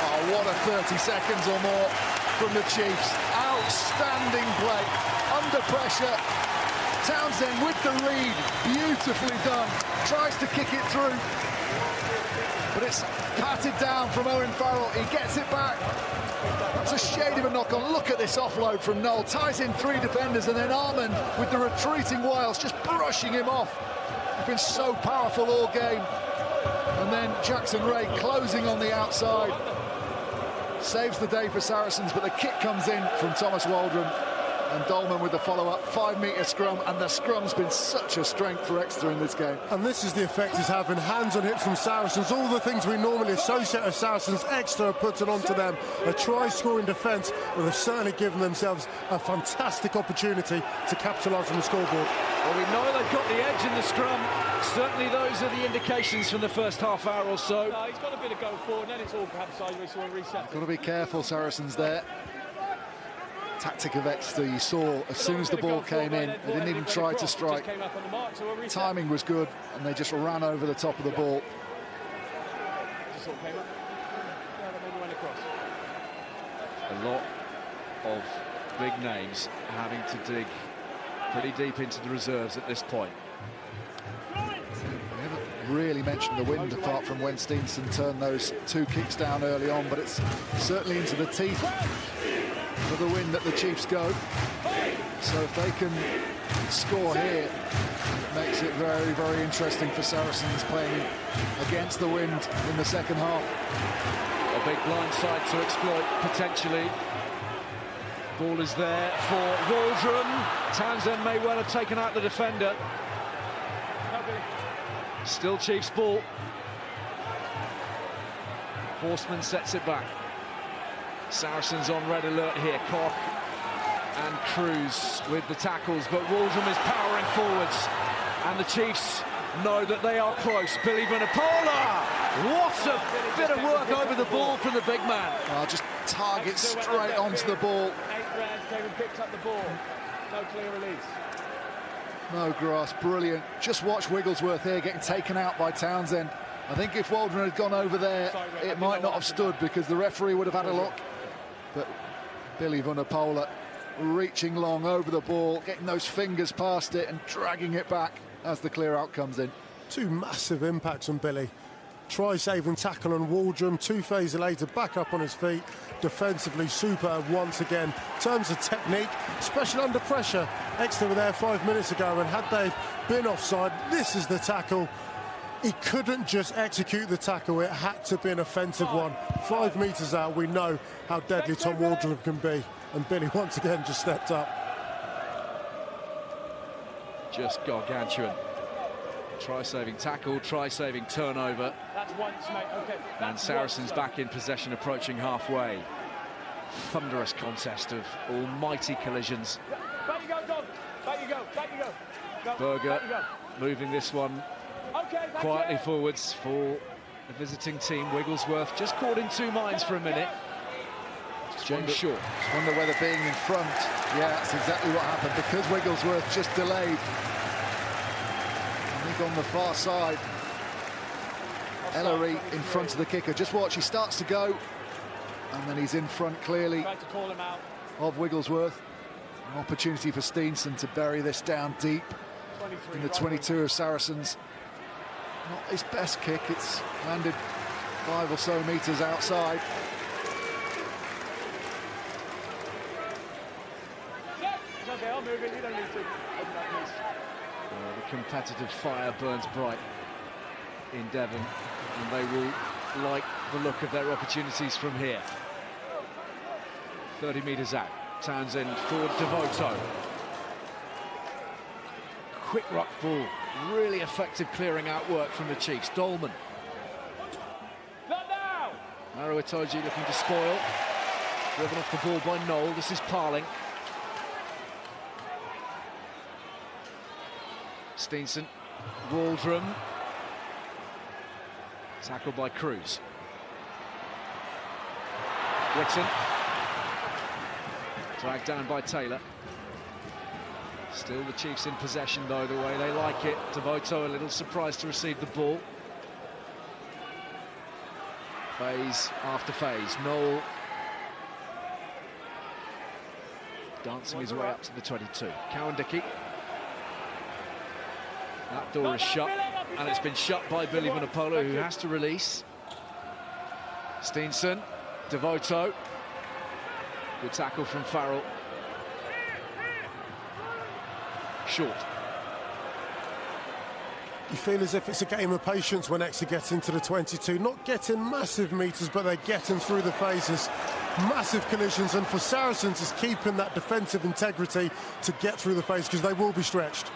[SPEAKER 2] Oh, what a 30 seconds or more from the Chiefs. Outstanding play, under pressure. Townsend with the read, beautifully done. Tries to kick it through, but it's patted down from Owen Farrell. He gets it back. That's a shade of a knock-on. Look at this offload from Noel. Ties in three defenders, and then Armand with the retreating Wiles just brushing him off. He's been so powerful all game. And then Jackson Ray closing on the outside. Saves the day for Saracens, but the kick comes in from Thomas Waldron. And Dolman with the follow-up, 5-metre scrum, and the scrum's been such a strength for Exeter in this game.
[SPEAKER 4] And this is the effect he's having. Hands on hips from Saracens, all the things we normally associate with Saracens, Exeter are putting onto them. A try-scoring defence, but they've certainly given themselves a fantastic opportunity to capitalise on the scoreboard.
[SPEAKER 1] Well, we know they've got the edge in the scrum. Certainly those are the indications from the first half hour or so.
[SPEAKER 5] No, he's got a bit of go forward, then it's all perhaps sideways, so we'll reset.
[SPEAKER 2] Got to be careful, Saracens there. Tactic of Exeter, you saw as soon as the ball came in, they didn't even try to strike. Timing was good, and they just ran over the top of the ball.
[SPEAKER 1] A lot of big names having to dig pretty deep into the reserves at this point.
[SPEAKER 2] We haven't really mentioned the wind apart from when Steenson turned those 2 kicks down early on, but it's certainly into the teeth of the wind that the Chiefs go. So if they can score here, it makes it very, very interesting for Saracens playing against the wind in the second half.
[SPEAKER 1] A big blind side to exploit, potentially. Ball is there for Waldron. Townsend may well have taken out the defender. Still Chiefs ball. Horseman sets it back. Saracens on red alert here. Koch and Cruz with the tackles, but Waldron is powering forwards, and the Chiefs know that they are close. Billy Vunipola! What a bit of work over the ball from the big man.
[SPEAKER 2] Just target straight onto the ball.
[SPEAKER 5] 8 rounds came and picked up the ball. No clear release.
[SPEAKER 2] No grass, brilliant. Just watch Wigglesworth here getting taken out by Townsend. I think if Waldron had gone over there, it might not have stood because the referee would have had a look. But Billy Vunipola reaching long over the ball, getting those fingers past it and dragging it back as the clear out comes in.
[SPEAKER 4] 2 massive impacts on Billy. Try-saving tackle on Waldron, 2 phases later, back up on his feet. Defensively superb once again. In terms of technique, especially under pressure, Exeter were there 5 minutes ago, and had they been offside, this is the tackle. He couldn't just execute the tackle, it had to be an offensive one. 5 metres out, we know how deadly Tom Waldron can be, and Billy once again just stepped up.
[SPEAKER 1] Just gargantuan. Try-saving tackle, try-saving turnover.
[SPEAKER 5] That's once, mate. Okay.
[SPEAKER 1] And Saracens back in possession, approaching halfway. Thunderous contest of almighty collisions.
[SPEAKER 5] Back you go, Dom. Back you go. Back you go. Go.
[SPEAKER 1] Berger
[SPEAKER 5] Back you go.
[SPEAKER 1] moving this one
[SPEAKER 5] Okay,
[SPEAKER 1] quietly forwards for the visiting team. Wigglesworth just caught in 2 minds for a minute. James Short.
[SPEAKER 2] Just wonder whether being in front, yeah, that's exactly what happened, because Wigglesworth just delayed. I think on the far side, Ellery in front of the kicker. Just watch, he starts to go, and then he's in front clearly
[SPEAKER 5] Tried to call him out.
[SPEAKER 2] of Wigglesworth. An opportunity for Steenson to bury this down deep in the 22 of Saracens. Not his best kick, it's landed 5 or so metres outside.
[SPEAKER 5] It's okay, I'll move it. You don't need to open that piece.
[SPEAKER 1] The competitive fire burns bright in Devon, and they will like the look of their opportunities from here. 30 metres out. Townsend forward to Devoto. Quick ruck ball. Really effective clearing out work from the Chiefs. Dolman.
[SPEAKER 5] Not now!
[SPEAKER 1] Maro Itoje looking to spoil. Driven off the ball by Noel. This is Parling. Steenson. Waldron. Tackled by Cruz. Whitton. Dragged down by Taylor. Still the Chiefs in possession, though, the way they like it. Devoto a little surprised to receive the ball. Phase after phase. Noel dancing his way up to the 22. Cowan-Dickey. That door is shut, and it's been shut by Billy Vunipola, who has to release. Steenson, Devoto. Good tackle from Farrell. Short.
[SPEAKER 4] You feel as if it's a game of patience when Exeter gets into the 22. Not getting massive metres, but they're getting through the phases. massive collisions, and for Saracens is keeping that defensive integrity to get through the face, because they will be stretched.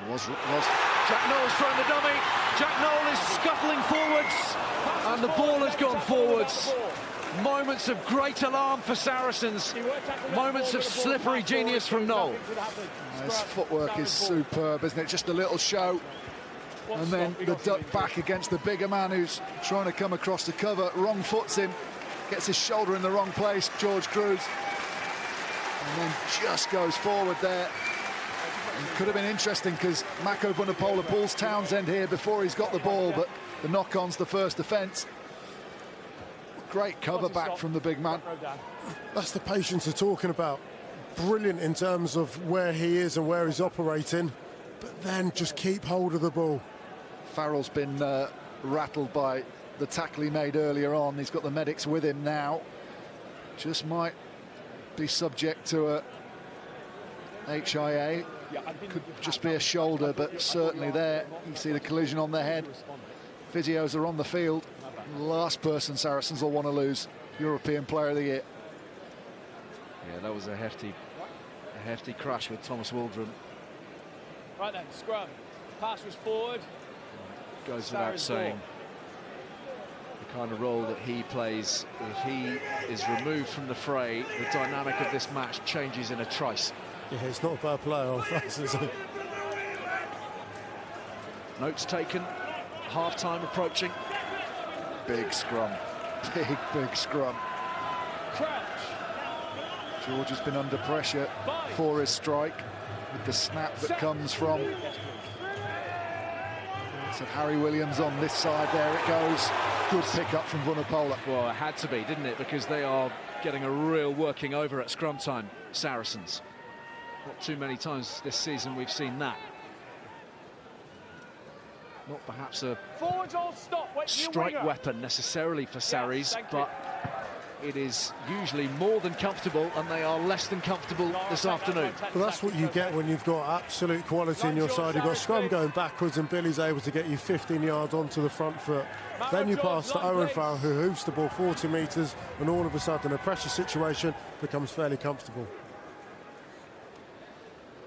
[SPEAKER 1] Jack Nowell's throwing the dummy. Jack Nowell is scuttling forwards, and the ball has gone forwards. Moments of great alarm for Saracens. Moments of slippery genius from Nowell.
[SPEAKER 2] His footwork is superb, isn't it? Just a little show. And then the duck back against the bigger man who's trying to come across the cover. Wrong foots him. Gets his shoulder in the wrong place, George Cruz. And then just goes forward there. It could have been interesting because Mako Vunipola pulls Townsend here before he's got the ball, but the knock-on's the first offence. Great cover back from the big man.
[SPEAKER 4] That's the patience they're talking about. Brilliant in terms of where he is and where he's operating, but then just keep hold of the ball.
[SPEAKER 2] Farrell's been rattled by the tackle he made earlier on. He's got the medics with him now. Just might be subject to a HIA. Could just be a shoulder, but certainly there. You see the collision on the head. Physios are on the field. Last person Saracens will want to lose, European Player of the Year.
[SPEAKER 1] Yeah, that was a hefty crash with Thomas Waldron.
[SPEAKER 5] Right then, scrum. Pass was forward.
[SPEAKER 1] Goes without saying, the kind of role that he plays, if he is removed from the fray, the dynamic of this match changes in a trice.
[SPEAKER 4] Yeah, it's not a bad player off us, is it?
[SPEAKER 1] Notes taken, half-time approaching.
[SPEAKER 2] Big scrum, big scrum.
[SPEAKER 5] Crouch.
[SPEAKER 2] George has been under pressure for his strike with the snap that comes from. So Harry Williams on this side, there it goes. Good pick up from Vunipola.
[SPEAKER 1] Well, it had to be, didn't it? Because they are getting a real working over at scrum time, Saracens. Not too many times this season we've seen that. Not perhaps a
[SPEAKER 5] Forwards all stop. Wait,
[SPEAKER 1] strike weapon necessarily for Sarries, but it is usually more than comfortable, and they are less than comfortable this afternoon.
[SPEAKER 4] Well, that's what you get when you've got absolute quality on your side. You've got scrum going backwards and Billy's able to get you 15 yards onto the front foot. Then you pass to Owen Farrell, who hoofs the ball 40 metres, and all of a sudden a pressure situation becomes fairly comfortable.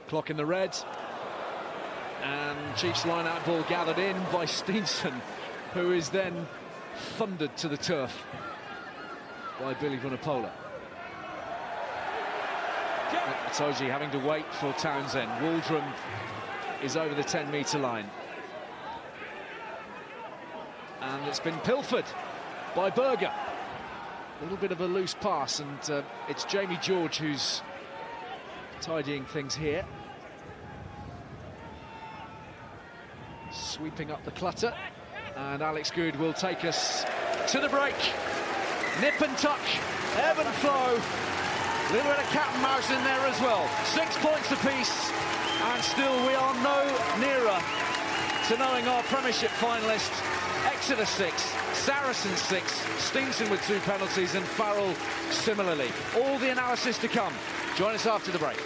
[SPEAKER 1] Clock in the red, and Chiefs line-out ball gathered in by Steenson, who is then thundered to the turf by Billy Vunipola. Itoji having to wait for Townsend. Waldron is over the 10-metre line. And it's been pilfered by Berger. A little bit of a loose pass, and it's Jamie George who's tidying things here. Sweeping up the clutter, and Alex Good will take us to the break. Nip and tuck, ebb and flow. A little bit of cat and mouse in there as well. 6 points apiece, and still we are no nearer to knowing our Premiership finalist. Exeter 6, Saracens 6, Steenson with 2 penalties, and Farrell similarly. All the analysis to come. Join us after the break.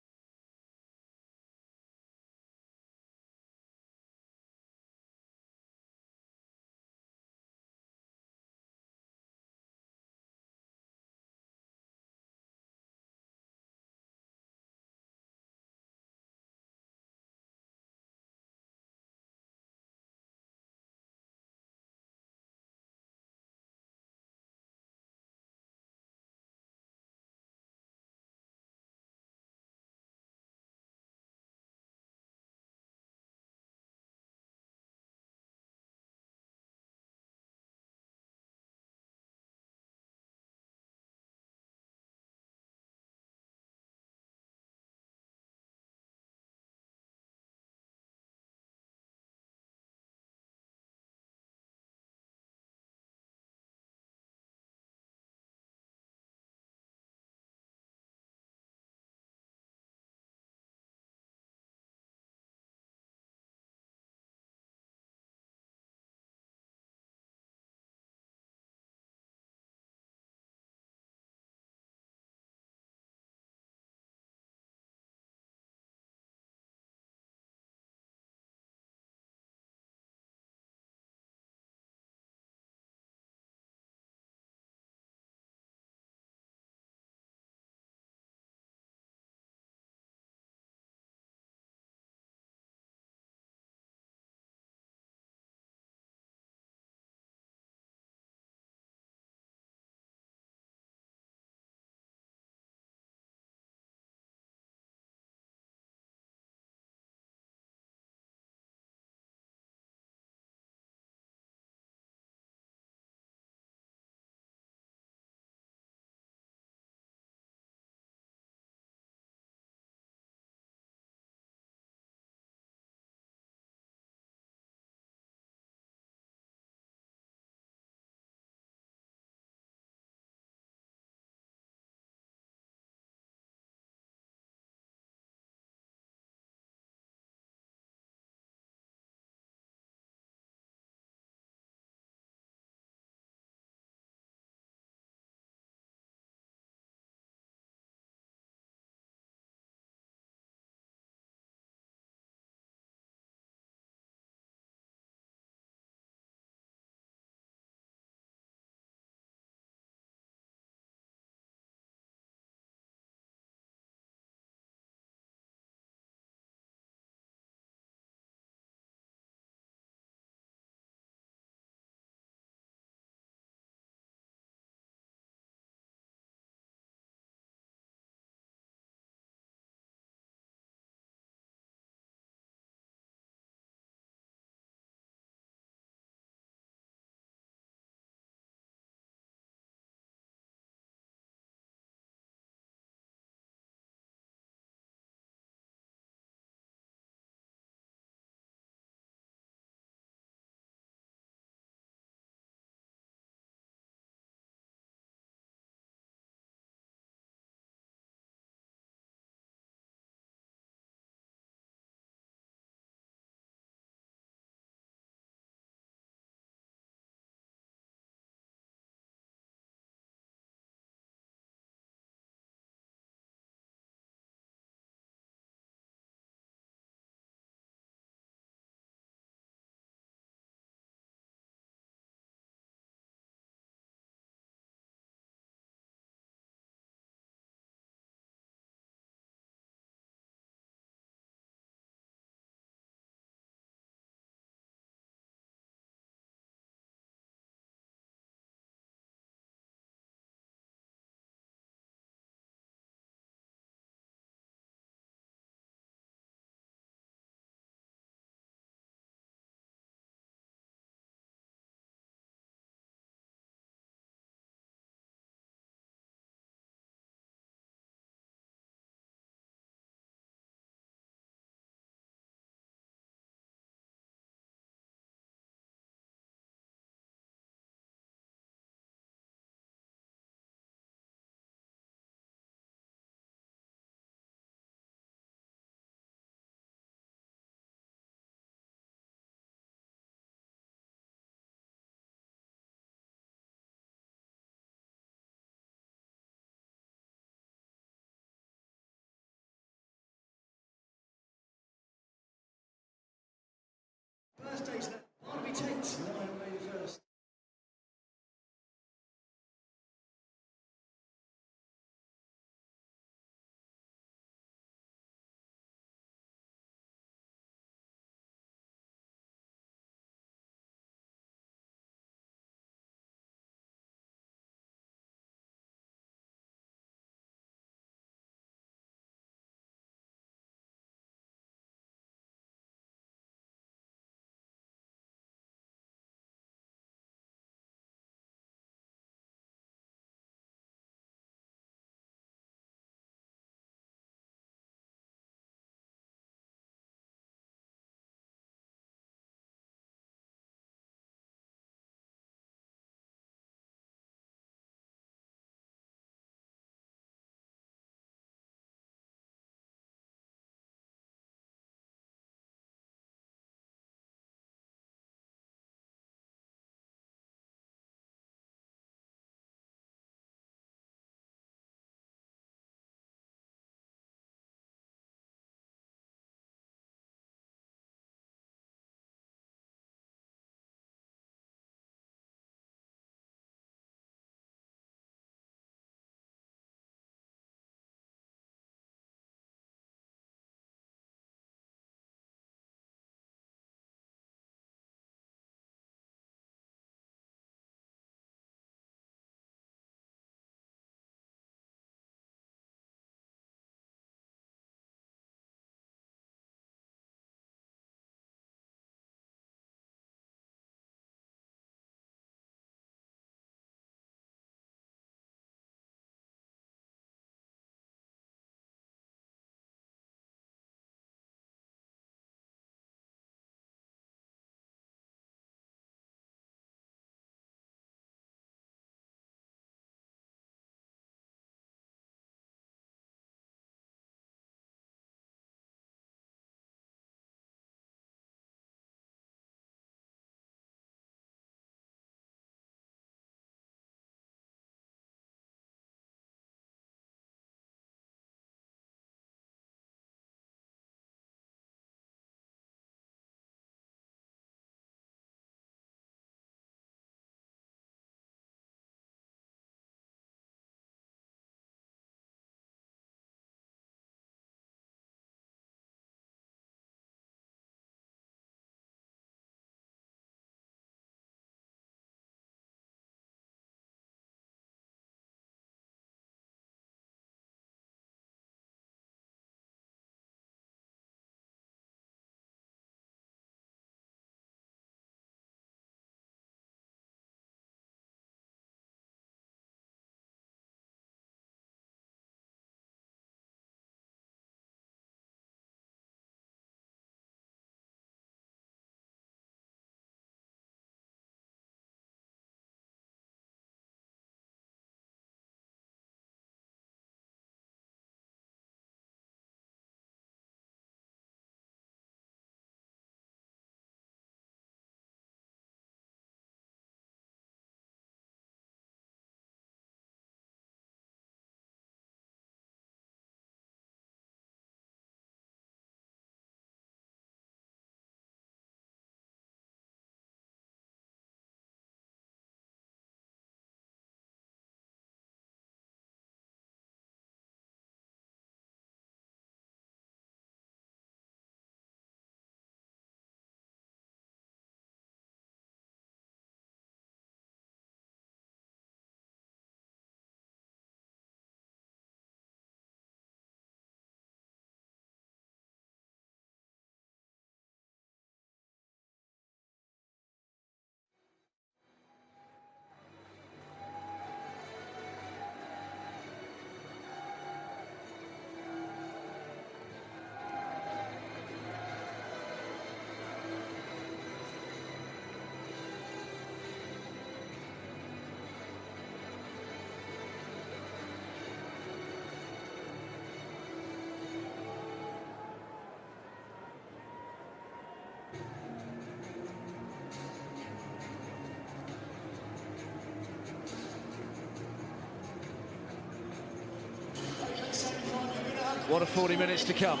[SPEAKER 1] What a 40 minutes to come.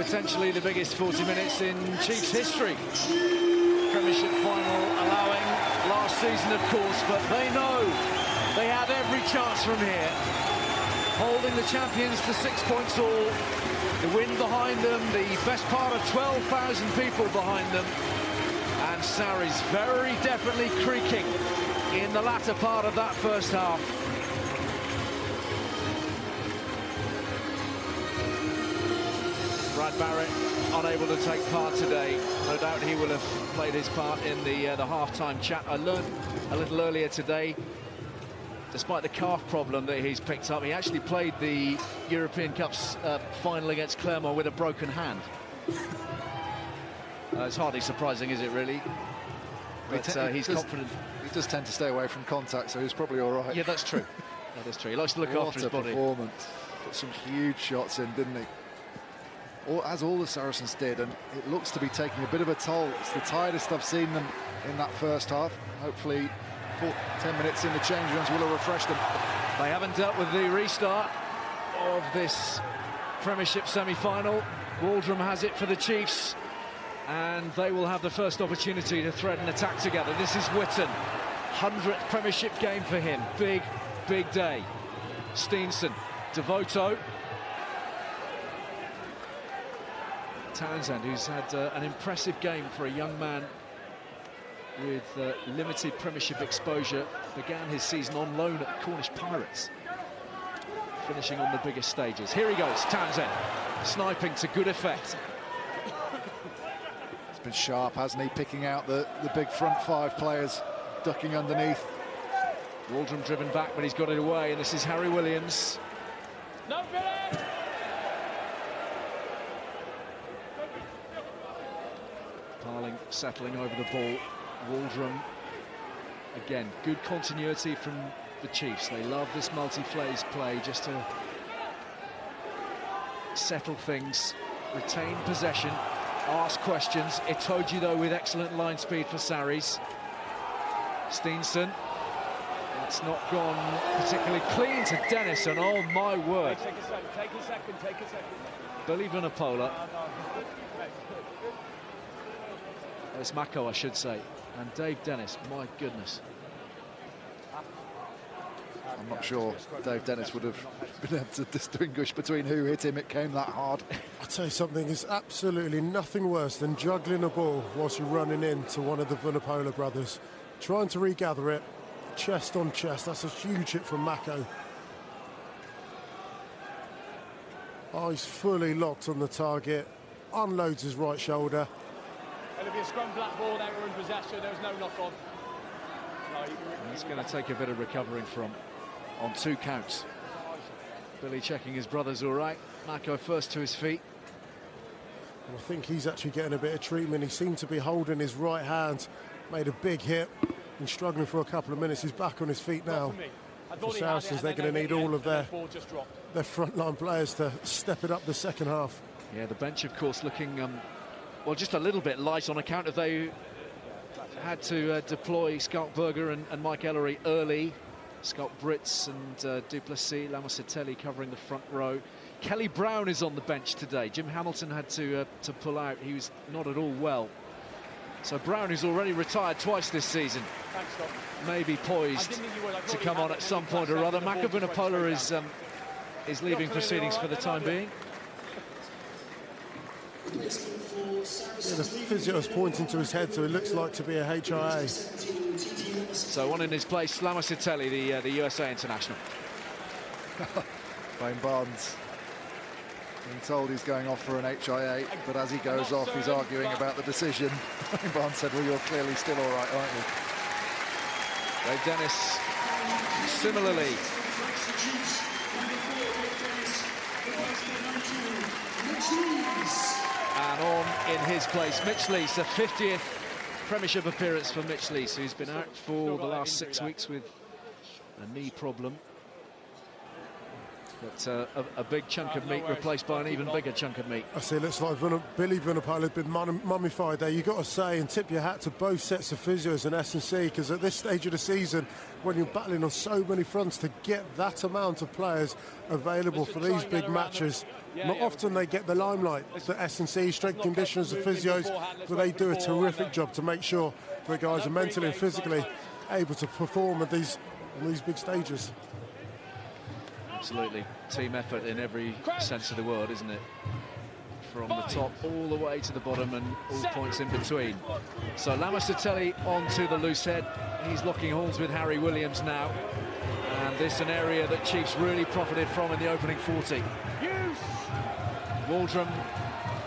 [SPEAKER 1] potentially the biggest 40 minutes in Chiefs history. Premiership final allowing last season, of course, but they know they have every chance from here. Holding the champions to 6 points all, the wind behind them, the best part of 12,000 people behind them, and Sarries very definitely creaking in the latter part of that first half. Brad Barrett unable to take part today. No doubt he will have played his part in the half-time chat. I learned a little earlier today, despite the calf problem that he's picked up, he actually played the European Cups final against Clermont with a broken hand. It's hardly surprising, is it, really? But he's confident.
[SPEAKER 2] He does tend to stay away from contact, so he's probably all right.
[SPEAKER 1] Yeah, that's true. That is true. He likes to look after his body.
[SPEAKER 2] Performance. Put some huge shots in, didn't he? As all the Saracens did, and it looks to be taking a bit of a toll. It's the tiredest I've seen them in that first half. Hopefully 10 minutes in the change rooms will have refreshed them.
[SPEAKER 1] They haven't dealt with the restart of this Premiership semi-final. Waldrum has it for the Chiefs, and they will have the first opportunity to thread an attack together. This is Witten, 100th Premiership game for him. Big, big day. Steenson, Devoto. Townsend, who's had an impressive game for a young man with limited Premiership exposure, began his season on loan at the Cornish Pirates, finishing on the biggest stages. Here he goes, Townsend, sniping to good effect.
[SPEAKER 2] He's been sharp, hasn't he, picking out the big front five players, ducking underneath.
[SPEAKER 1] Waldrum driven back, but he's got it away, and this is Harry Williams.
[SPEAKER 5] No, Billy!
[SPEAKER 1] Parling settling over the ball. Waldrum, again, good continuity from the Chiefs. They love this multi-phase play just to settle things, retain possession, ask questions. Itoji, though, with excellent line speed for Sarries. Steenson. It's not gone particularly clean to Dennis, and oh my word.
[SPEAKER 5] Take a second.
[SPEAKER 1] Billy Vunipola. It's Mako, I should say, and Dave Dennis, my goodness.
[SPEAKER 2] I'm not sure Dave Dennis would have been able to distinguish between who hit him. It came that hard.
[SPEAKER 4] I'll tell you something, there's absolutely nothing worse than juggling a ball whilst you're running into one of the Vunipola brothers. Trying to regather it, chest on chest. That's a huge hit from Mako. Oh, he's fully locked on the target, unloads his right shoulder.
[SPEAKER 5] It'll be a scrum black ball, they were in possession, there was no knock on.
[SPEAKER 1] It's going to take a bit of recovering from on 2 counts. Billy checking his brother's all right. Mako first to his feet.
[SPEAKER 4] And I think he's actually getting a bit of treatment. He seemed to be holding his right hand, made a big hit, and struggling for a couple of minutes. He's back on his feet now. For Saracens, they're going to need all of their frontline players to step it up the second half.
[SPEAKER 1] Yeah, the bench, of course, looking well, just a little bit light on account of they had to deploy Skalkberger and Mike Ellery early. Scott Brits and Duplessis, Lamositelli covering the front row. Kelly Brown is on the bench today. Jim Hamilton had to pull out. He was not at all well. So Brown, who's already retired twice this season, maybe poised to come on at some point or other. Mako Vunipola is leaving proceedings for the time being.
[SPEAKER 4] Yeah, the physio's pointing to his head, so it looks like to be a HIA.
[SPEAKER 1] So on in his place, Lamositelli, the USA international.
[SPEAKER 2] Wayne Barnes being told he's going off for an HIA, but as he goes off, he's arguing about the decision. Wayne Barnes said, well, you're clearly still all right, aren't you?
[SPEAKER 1] Dave Dennis, similarly. And on in his place, Mitch Lees, the 50th Premiership appearance for Mitch Lees, who's been out for the last 6 weeks with a knee problem. But a big chunk of meat replaced by an even bigger chunk of meat.
[SPEAKER 4] I see, it looks like Billy Vunipola has been mummified there. You've got to say and tip your hat to both sets of physios and S&C, because at this stage of the season, when you're battling on so many fronts, to get that amount of players available for these big matches, not often they get the limelight. The S&C, strength conditioners, the physios, but they do a terrific job to make sure the guys are mentally and physically able to perform at on these big stages.
[SPEAKER 1] Absolutely, team effort in every sense of the word, isn't it? From the top all the way to the bottom and all points in between. So Lamasatelli onto the loose head. He's locking horns with Harry Williams now. And this is an area that Chiefs really profited from in the opening 40. Waldrum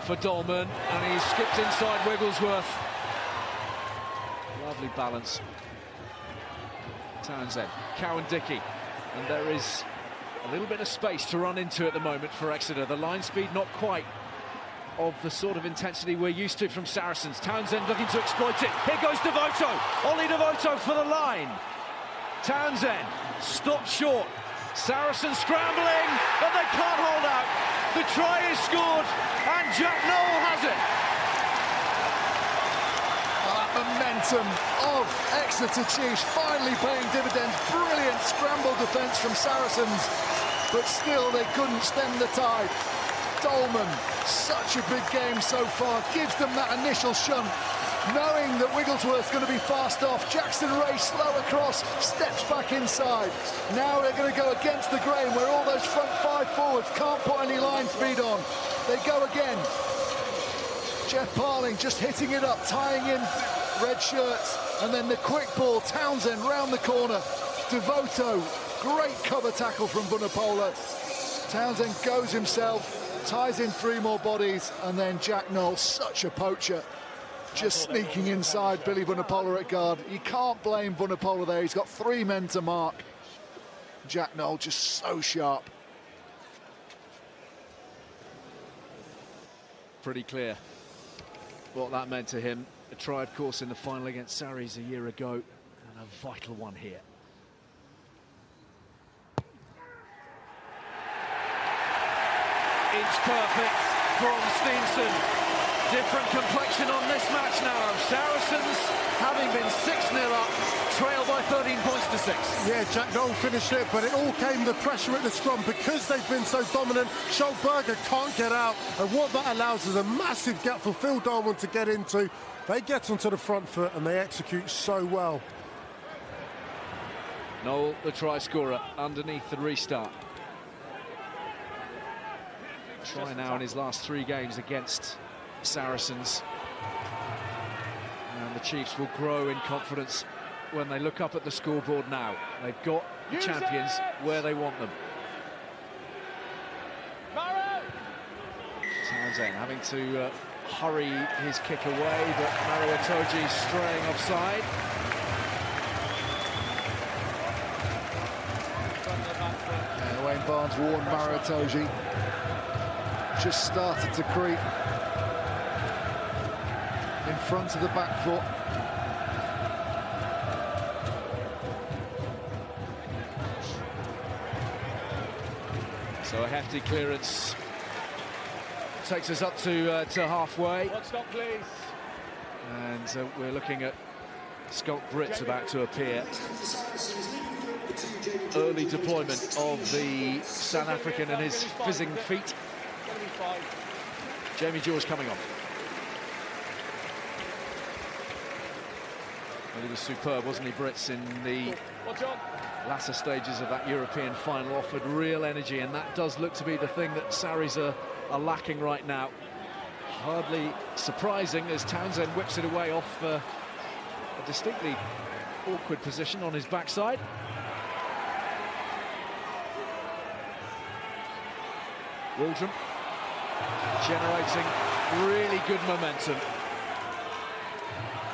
[SPEAKER 1] for Dolman, and he skips inside Wigglesworth. Lovely balance. Townsend, Cowan-Dickey, and there is a little bit of space to run into at the moment for Exeter. The line speed not quite of the sort of intensity we're used to from Saracens. Townsend looking to exploit it. Here goes Devoto. Ollie Devoto for the line. Townsend stopped short. Saracens scrambling, but they can't hold out. The try is scored, and Jack Noel has it.
[SPEAKER 2] Momentum of Exeter Chiefs finally paying dividends. Brilliant scramble defence from Saracens, but still they couldn't stem the tide. Dolman, such a big game so far, gives them that initial shunt, knowing that Wigglesworth's going to be fast off. Jackson Ray slow across, steps back inside. Now they're going to go against the grain, where all those front five forwards can't put any line speed on. They go again. Jeff Parling just hitting it up, tying in red shirts, and then the quick ball, Townsend round the corner. Devoto, great cover tackle from Vunipola. Townsend goes himself, ties in three more bodies, and then Jack Noel, such a poacher, just sneaking inside Billy Vunipola at guard. You can't blame Vunipola there, he's got three men to mark. Jack Noel just so sharp.
[SPEAKER 1] Pretty clear what that meant to him. A try, of course, in the final against Sarries a year ago, and a vital one here. It's perfect from Steenson. Different complexion on this match now. Saracens, having been 6-0 up, trail by 13 points to 6.
[SPEAKER 4] Yeah, Jack Noel finished it, but it all came the pressure at the scrum because they've been so dominant. Schulberger can't get out, and what that allows is a massive gap for Phil Darwin to get into. They get onto the front foot and they execute so well.
[SPEAKER 1] Noel, the try scorer, underneath the restart. Try now in his last 3 games against Saracens. And the Chiefs will grow in confidence when they look up at the scoreboard now. They've got the champions where they want them. Townsend having to hurry his kick away, but Mario Itoje straying offside.
[SPEAKER 2] Wayne Barnes warned Mario Itoje. Just started to creep in front of the back foot.
[SPEAKER 1] So a hefty clearance takes us up to halfway.
[SPEAKER 5] Stop, please.
[SPEAKER 1] And we're looking at Scott Britt's about to appear. Early deployment of the South African and his fizzing feet. Jamie George coming on. Well, he was superb, wasn't he, Brits, in the latter stages of that European final, offered real energy, and that does look to be the thing that Sarries are lacking right now. Hardly surprising as Townsend whips it away off a distinctly awkward position on his backside. Waldrum generating really good momentum.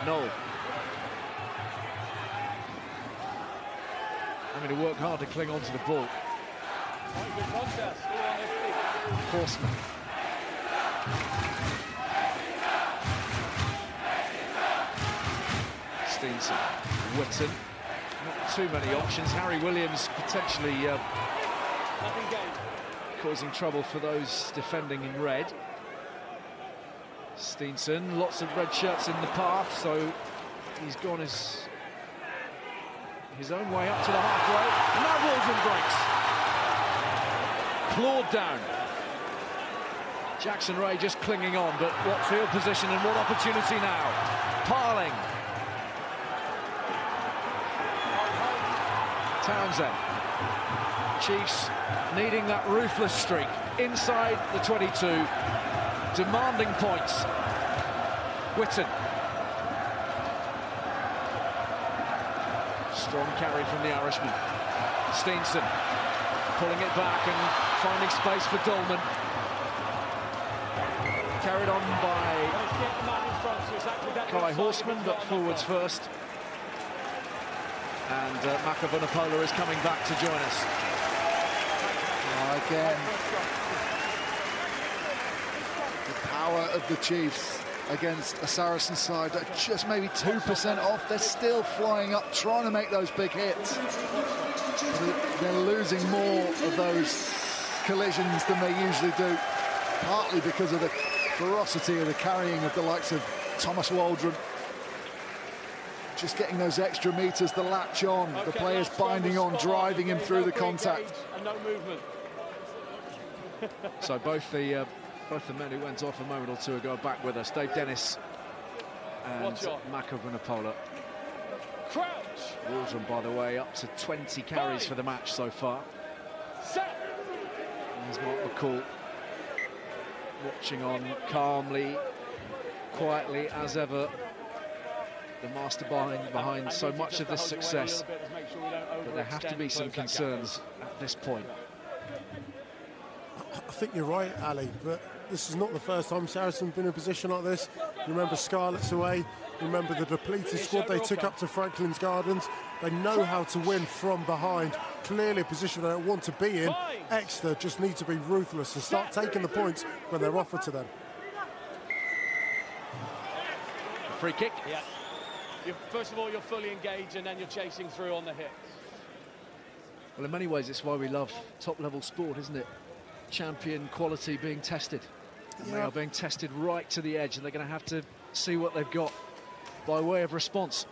[SPEAKER 1] Noel having to work hard to cling on to the ball. Horseman. Steenson, Whitton, not too many options. Harry Williams potentially causing trouble for those defending in red. Steenson, lots of red shirts in the path, so he's gone his own way up to the halfway. And now Waldron breaks. Clawed down. Jackson Ray just clinging on, but what field position and what opportunity now. Parling. Townsend. Chiefs needing that ruthless streak inside the 22, demanding points. Whitten. Strong carry from the Irishman. Steenson pulling it back and finding space for Dolman. Carried on by Kai Horseman, but forwards first. And Makavanapola is coming back to join us.
[SPEAKER 2] Again, the power of the Chiefs against a Saracens side that just maybe 2% off. They're still flying up, trying to make those big hits. They're losing more of those collisions than they usually do, partly because of the ferocity of the carrying of the likes of Thomas Waldron. Just getting those extra meters, the latch on, the players binding on, driving him through the contact.
[SPEAKER 5] And no movement.
[SPEAKER 1] So both the men who went off a moment or two ago are back with us. Dave Dennis and Makavanapola.
[SPEAKER 5] Crouch.
[SPEAKER 1] Waldron, by the way, up to 20 carries for the match so far. There's Mark McCall watching on calmly, quietly as ever. The mastermind behind so much of this success, but there have to be some concerns at this point.
[SPEAKER 4] I think you're right, Ali, but this is not the first time Saracens have been in a position like this. You remember Scarlets away, you remember the depleted squad they took up to Franklin's Gardens. They know how to win from behind. Clearly a position they don't want to be in. Exeter just need to be ruthless and start taking the points when they're offered to them.
[SPEAKER 1] Free kick.
[SPEAKER 5] Yeah. First of all, you're fully engaged, and then you're chasing through on the hits.
[SPEAKER 1] Well, in many ways, it's why we love top-level sport, isn't it? Champion quality being tested. And they are being tested right to the edge, and they're going to have to see what they've got by way of response.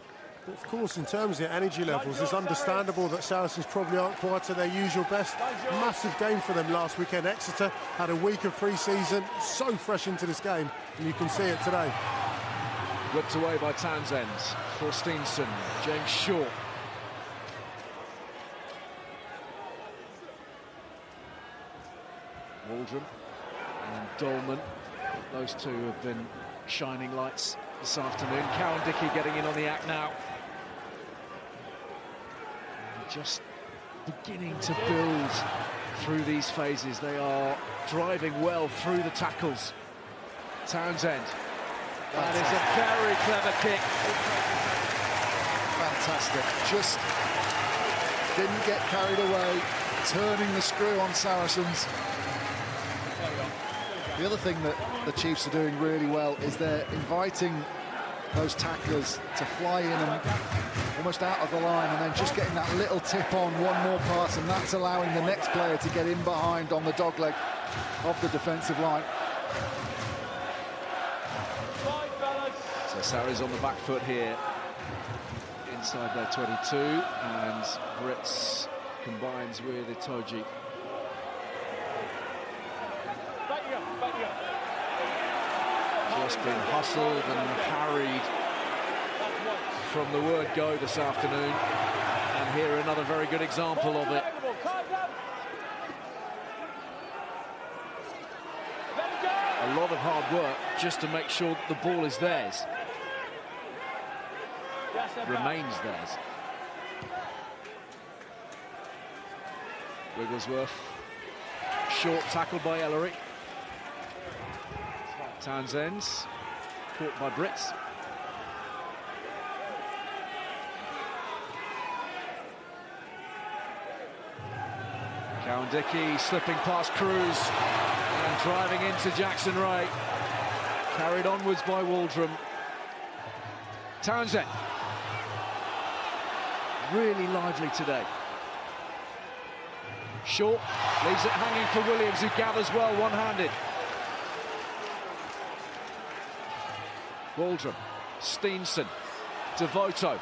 [SPEAKER 4] But of course, in terms of the energy levels, it's understandable that Saracens probably aren't quite at their usual best. Massive game for them last weekend. Exeter had a week of pre-season, so fresh into this game, and you can see it today.
[SPEAKER 1] Whipped away by Townsend for Steenson. James Shaw. Waldron and Dolman. Those two have been shining lights this afternoon. Cowan Dickey getting in on the act now. And just beginning to build through these phases. They are driving well through the tackles. Townsend. That is a very clever kick.
[SPEAKER 2] Fantastic. Just didn't get carried away, turning the screw on Saracens. The other thing that the Chiefs are doing really well is they're inviting those tacklers to fly in and almost out of the line, and then just getting that little tip on one more pass, and that's allowing the next player to get in behind on the dogleg of the defensive line.
[SPEAKER 1] So Sarri's on the back foot here inside their 22, and Brits combines with Itoji. Just been hustled and harried from the word go this afternoon, and here another very good example of it. A lot of hard work just to make sure that the ball is theirs. Remains theirs. Wigglesworth. Short tackle by Ellery. Townsend's caught by Brits. Cowan Dickey slipping past Cruz and driving into Jackson Ray. Carried onwards by Waldron. Townsend. Really lively today. Short, leaves it hanging for Williams, who gathers well one-handed. Waldron, Steenson, Devoto.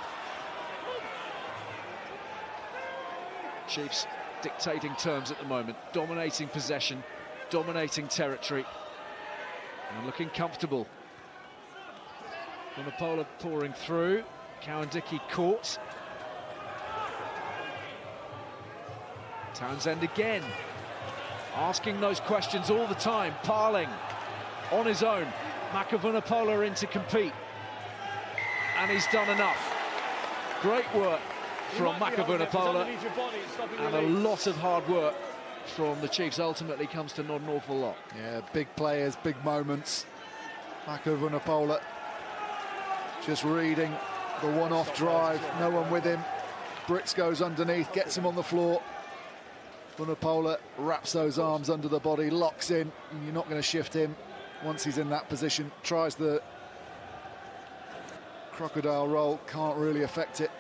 [SPEAKER 1] Chiefs dictating terms at the moment, dominating possession, dominating territory, and looking comfortable. Vunipola pouring through, Cowan-Dickey caught. Townsend again, asking those questions all the time, Parling on his own. Vunipola in to compete, and he's done enough. Great work from Vunipola, and a lot of hard work from the Chiefs ultimately comes to not an awful lot.
[SPEAKER 2] Yeah, big players, big moments. Vunipola just reading the one-off drive, no one with him. Brits goes underneath, gets him on the floor. Vunipola wraps those arms under the body, locks in, and you're not going to shift him once he's in that position. Tries the crocodile roll, can't really affect it.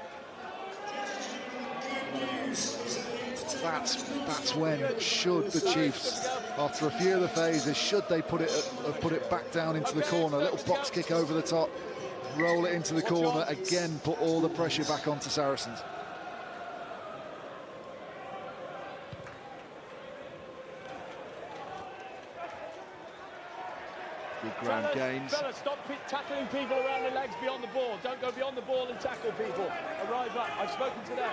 [SPEAKER 2] That's when, should the Chiefs, after a few of the phases, should they put it back down into the corner, a little box kick over the top, roll it into the corner, again put all the pressure back onto Saracens.
[SPEAKER 1] Good ground gains.
[SPEAKER 5] Stop tackling people around the legs beyond the ball. Don't go beyond the ball and tackle people. Arrive up. I've spoken to them.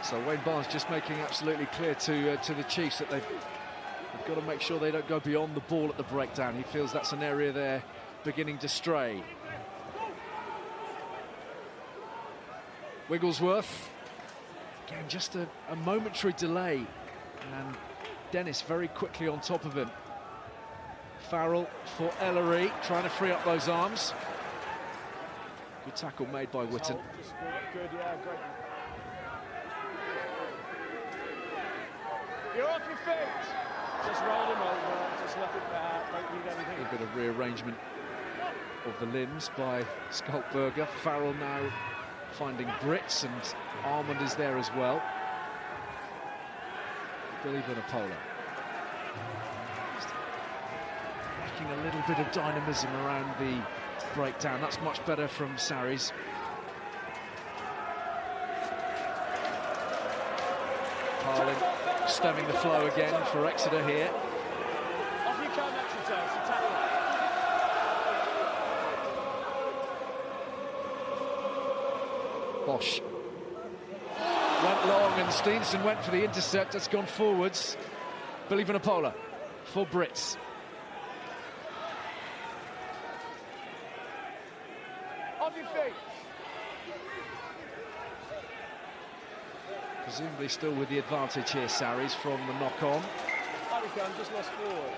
[SPEAKER 1] So Wayne Barnes just making absolutely clear to the Chiefs that they've got to make sure they don't go beyond the ball at the breakdown. He feels that's an area they're beginning to stray. Wigglesworth, again, just a momentary delay, and Dennis very quickly on top of him. Farrell for Ellery, trying to free up those arms. Good tackle made by Witten.
[SPEAKER 5] Good, yeah, great. You're off your feet. Just roll him over. Just let it back. Don't need anything.
[SPEAKER 1] A bit of rearrangement of the limbs by Skulkberger. Farrell now finding Brits, and Armand is there as well. Billy Vunipola making a little bit of dynamism around the breakdown. That's much better from Sarries. Parling stemming the flow again for Exeter here.
[SPEAKER 5] Off you come, Exeter. It's a tackle.
[SPEAKER 1] Bosch went long, and Steenson went for the intercept. That's gone forwards. Billy Vunipola for Brits.
[SPEAKER 5] Off your feet.
[SPEAKER 1] Presumably still with the advantage here, Sarries, from the knock-on.
[SPEAKER 5] Just lost forward.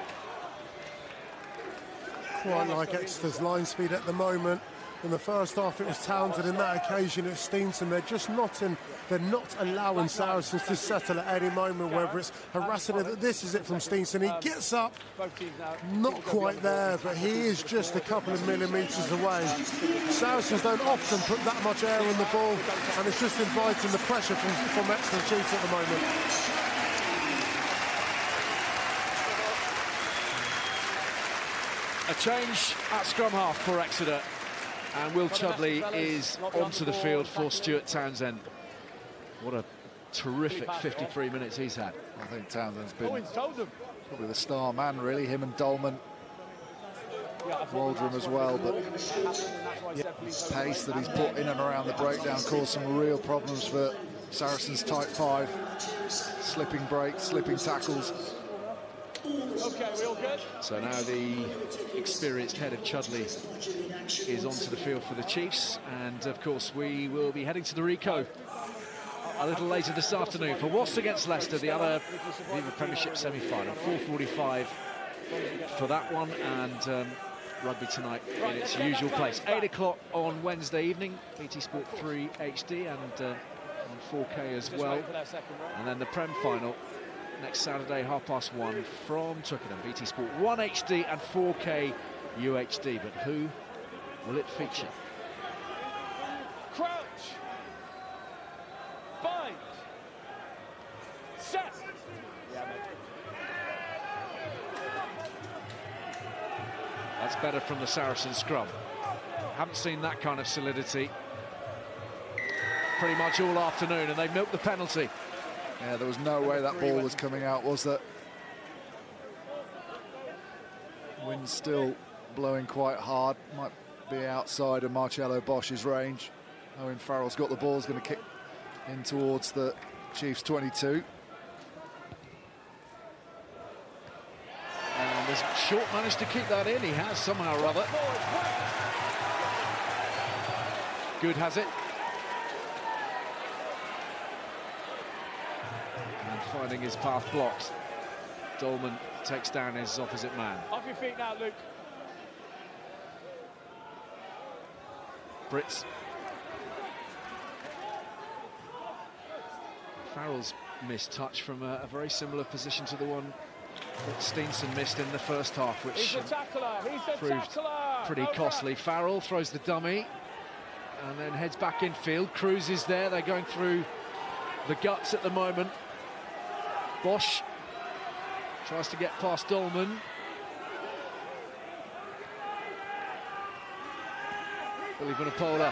[SPEAKER 4] Quite like Exeter's line speed at the moment. In the first half, it was Townsend. In that occasion, it's Steenson. They're just not in. They're not allowing Saracens to settle at any moment, whether it's harassing it. This is it from Steenson. He gets up, not quite there, but he is just a couple of millimetres away. Saracens don't often put that much air on the ball, and it's just inviting the pressure from Exeter Chiefs at the moment.
[SPEAKER 1] A change at scrum half for Exeter, and Will Chudley is onto the field for Stuart Townsend. What a terrific 53 minutes he's had.
[SPEAKER 2] I think Townsend's been probably the star man, really, him and Dolman. Waldron as well, but pace that he's put in and around the breakdown caused some real problems for Saracens' tight five. Slipping breaks, slipping tackles.
[SPEAKER 5] Okay, we all good?
[SPEAKER 1] So now the experienced head of Chudley is onto the field for the Chiefs, and of course we will be heading to the Ricoh a little later this afternoon for Wasps against Leicester, the other Premiership semi-final. 4:45 for that one, and rugby tonight in its usual place. 8 o'clock on Wednesday evening, BT Sport 3 HD and on 4K as well, and then the Prem final next Saturday, 1:30 from Twickenham. BT Sport 1 HD and 4K UHD. But who will it feature?
[SPEAKER 5] Crouch. Bind. Set. Yeah, mate.
[SPEAKER 1] That's better from the Saracens scrum. Haven't seen that kind of solidity pretty much all afternoon, and they milked the penalty.
[SPEAKER 2] Yeah, there was no way that ball was coming out, was there? Wind's still blowing quite hard. Might be outside of Marcelo Bosch's range. Owen Farrell's got the ball, is going to kick in towards the Chiefs 22.
[SPEAKER 1] And as Short managed to keep that in, he has somehow or other. Good has it. And finding his path blocked. Dolman takes down his opposite man.
[SPEAKER 5] Off your feet now, Luke.
[SPEAKER 1] Brits. Farrell's missed touch from a very similar position to the one that Steenson missed in the first half, which
[SPEAKER 5] He's the tackler. He's the
[SPEAKER 1] proved
[SPEAKER 5] tackler.
[SPEAKER 1] pretty costly. Farrell throws the dummy and then heads back infield. Cruz is there. They're going through the guts at the moment. Bosch tries to get past Dolman. Billy Vunipola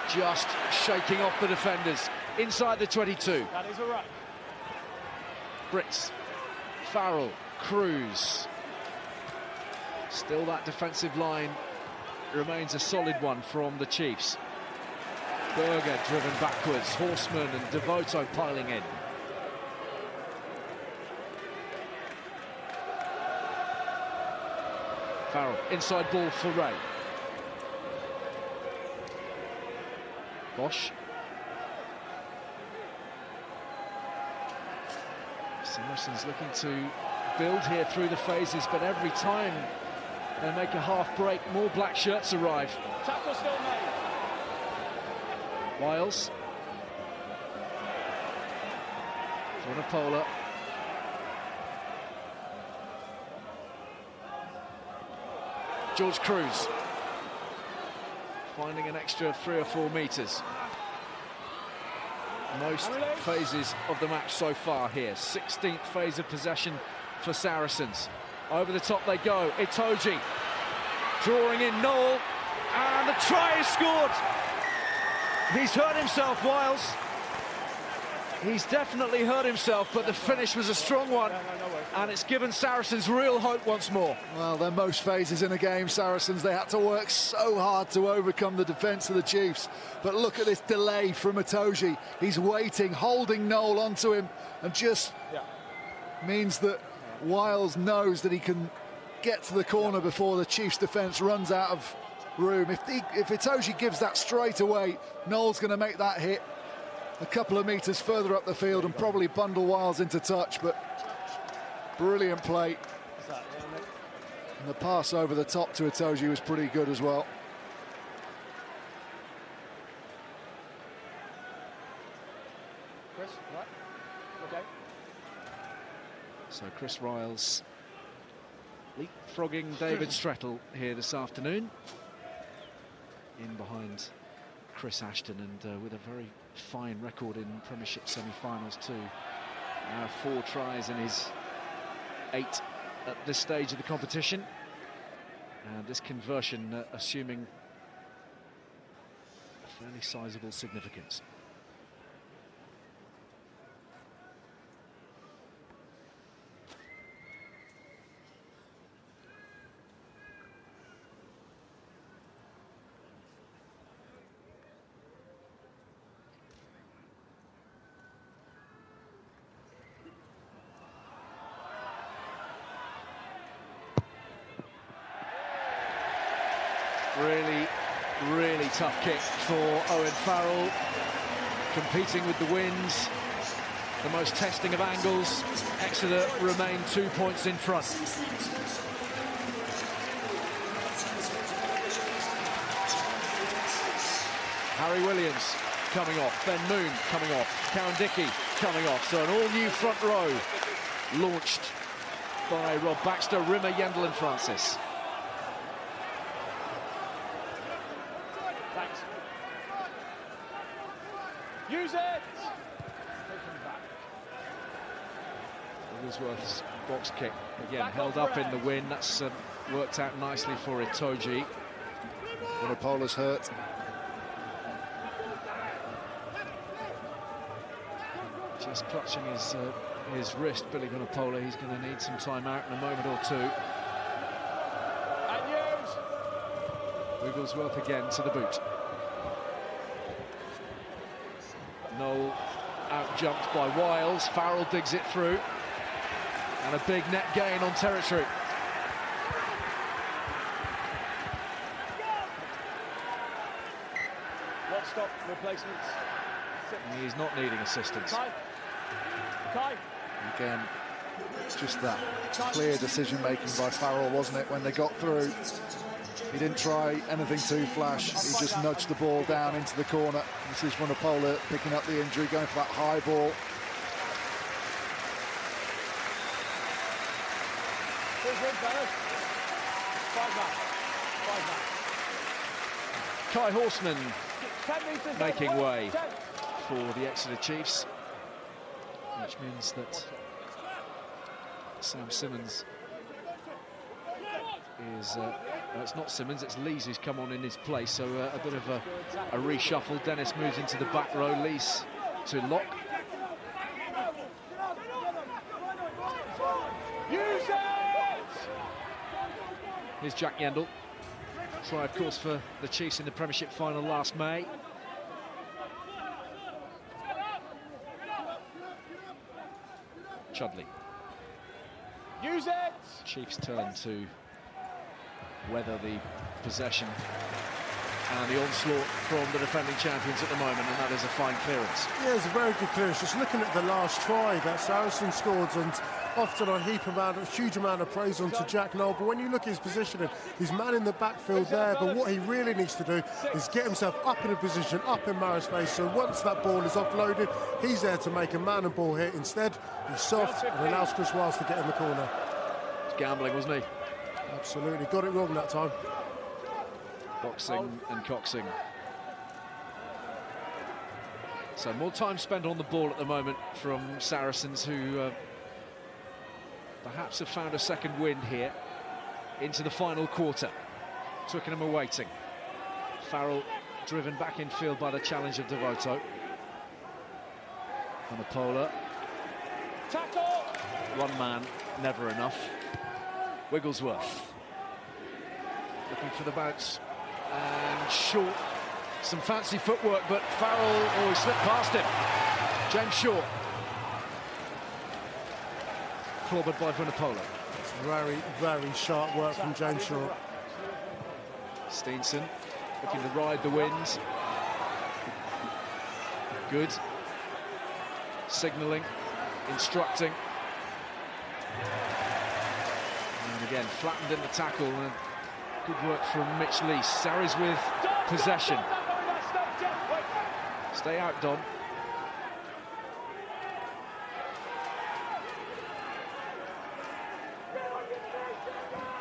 [SPEAKER 1] just shaking off the defenders inside the 22.
[SPEAKER 5] That is all right.
[SPEAKER 1] Brits, Farrell, Cruz. Still that defensive line remains a solid one from the Chiefs. Berger driven backwards, Horseman and Devoto piling in. Farrell, inside ball for Ray. Bosch. Saracens looking to build here through the phases, but every time they make a half break, more black shirts arrive.
[SPEAKER 5] Tackle still made.
[SPEAKER 1] Wiles. Vunipola. George Cruz. Finding an extra 3 or 4 metres. Most phases of the match so far here. 16th phase of possession for Saracens. Over the top they go. Itoje drawing in Noel, and the try is scored. He's hurt himself, Wiles. He's definitely hurt himself, but the finish was a strong one, and it's given Saracens real hope once more.
[SPEAKER 2] Well, they're most phases in a game, Saracens. They had to work so hard to overcome the defence of the Chiefs. But look at this delay from Itoje. He's waiting, holding Noel onto him, and just means that Wiles knows that he can get to the corner before the Chiefs' defence runs out of room. If Itoje gives that straight away, Noel's going to make that hit a couple of metres further up the field and probably bundle Wiles into touch, but brilliant play. And the pass over the top to Itoje was pretty good as well.
[SPEAKER 5] Chris, right? Okay.
[SPEAKER 1] So Chris Riles leapfrogging David Strettle here this afternoon. In behind Chris Ashton, and with a very fine record in Premiership semi-finals too. 4 tries in his 8 at this stage of the competition, and this conversion assuming a fairly sizable significance. Really tough kick for Owen Farrell, competing with the winds, the most testing of angles. Exeter remain 2 points in front. Harry Williams coming off, Ben Moon coming off, Karen Dickey coming off. So an all-new front row launched by Rob Baxter, Rimmer, Yendel and Francis.
[SPEAKER 5] Thanks. Use it! Take him back.
[SPEAKER 1] Wigglesworth's box kick, again, held up in the win. That's worked out nicely for Itoje.
[SPEAKER 2] Vunipola's hurt.
[SPEAKER 1] Just clutching his wrist, Billy Vunipola. He's going to need some time out in a moment or two. Wigglesworth again to the boot. Noel out-jumped by Wiles. Farrell digs it through. And a big net gain on territory.
[SPEAKER 5] What stop replacements?
[SPEAKER 2] He's not needing assistance.
[SPEAKER 5] Kai.
[SPEAKER 2] Again, it's just that clear decision-making by Farrell, wasn't it, when they got through? He didn't try anything too flash. He just nudged the ball down into the corner. This is Vunipola picking up the injury, going for that high ball.
[SPEAKER 1] Kai Horseman making way for the Exeter Chiefs, which means that Sam Simmons is, it's not Simmons, it's Lees who's come on in his place, so a bit of a reshuffle. Dennis moves into the back row, Lees to lock. Here's Jack Yendall. Try, of course, for the Chiefs in the Premiership final last May. Chudley.
[SPEAKER 5] Use it!
[SPEAKER 1] Chiefs turn to weather the possession and the onslaught from the defending champions at the moment, and that is a fine clearance.
[SPEAKER 4] Yeah, it's a very good clearance. Just looking at the last try that Saracens scored, and often I heap a huge amount of praise onto Jack Noel, but when you look at his positioning, he's man in the backfield there, but what he really needs to do is get himself up in a position, up in Mara's face, so once that ball is offloaded, he's there to make a man and ball hit. Instead, he's soft and allows Chris Wiles to get in the corner.
[SPEAKER 1] It's gambling, wasn't he?
[SPEAKER 4] Absolutely, got it wrong that time.
[SPEAKER 1] Boxing and coxing. So more time spent on the ball at the moment from Saracens, who perhaps have found a second wind here into the final quarter. Twickenham are waiting. Farrell driven back in field by the challenge of Devoto. Vunipola.
[SPEAKER 5] Tackle!
[SPEAKER 1] One man, never enough. Wigglesworth. Looking for the bounce. And Short. Some fancy footwork, but Farrell, he slipped past him. James Short. Clobbered by Vunipola.
[SPEAKER 4] It's very, very sharp work from James Short.
[SPEAKER 1] Steenson looking to ride the wind. Good. Signalling, instructing. And again, flattened in the tackle. And good work from Mitch Lees. Sarries with possession. Stay out, Don.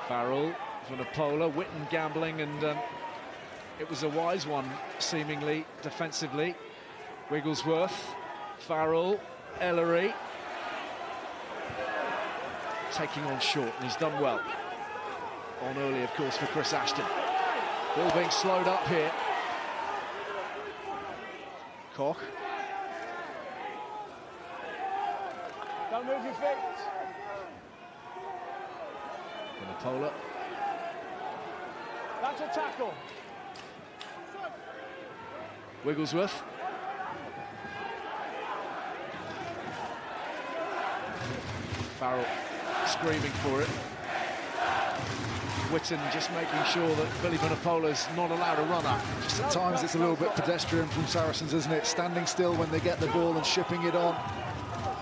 [SPEAKER 1] Farrell, Vunipola, Witten gambling, and it was a wise one, seemingly, defensively. Wigglesworth, Farrell, Ellery. Taking on Short, and he's done well. On early, of course, for Chris Ashton. Ball being slowed up here. Koch.
[SPEAKER 5] Don't move your feet.
[SPEAKER 1] Vunipola.
[SPEAKER 5] That's a tackle.
[SPEAKER 1] Wigglesworth. Farrell screaming for it. Witten just making sure that Billy Vunipola's not allowed a runner.
[SPEAKER 2] Just at times it's a little bit pedestrian from Saracens, isn't it? Standing still when they get the ball and shipping it on.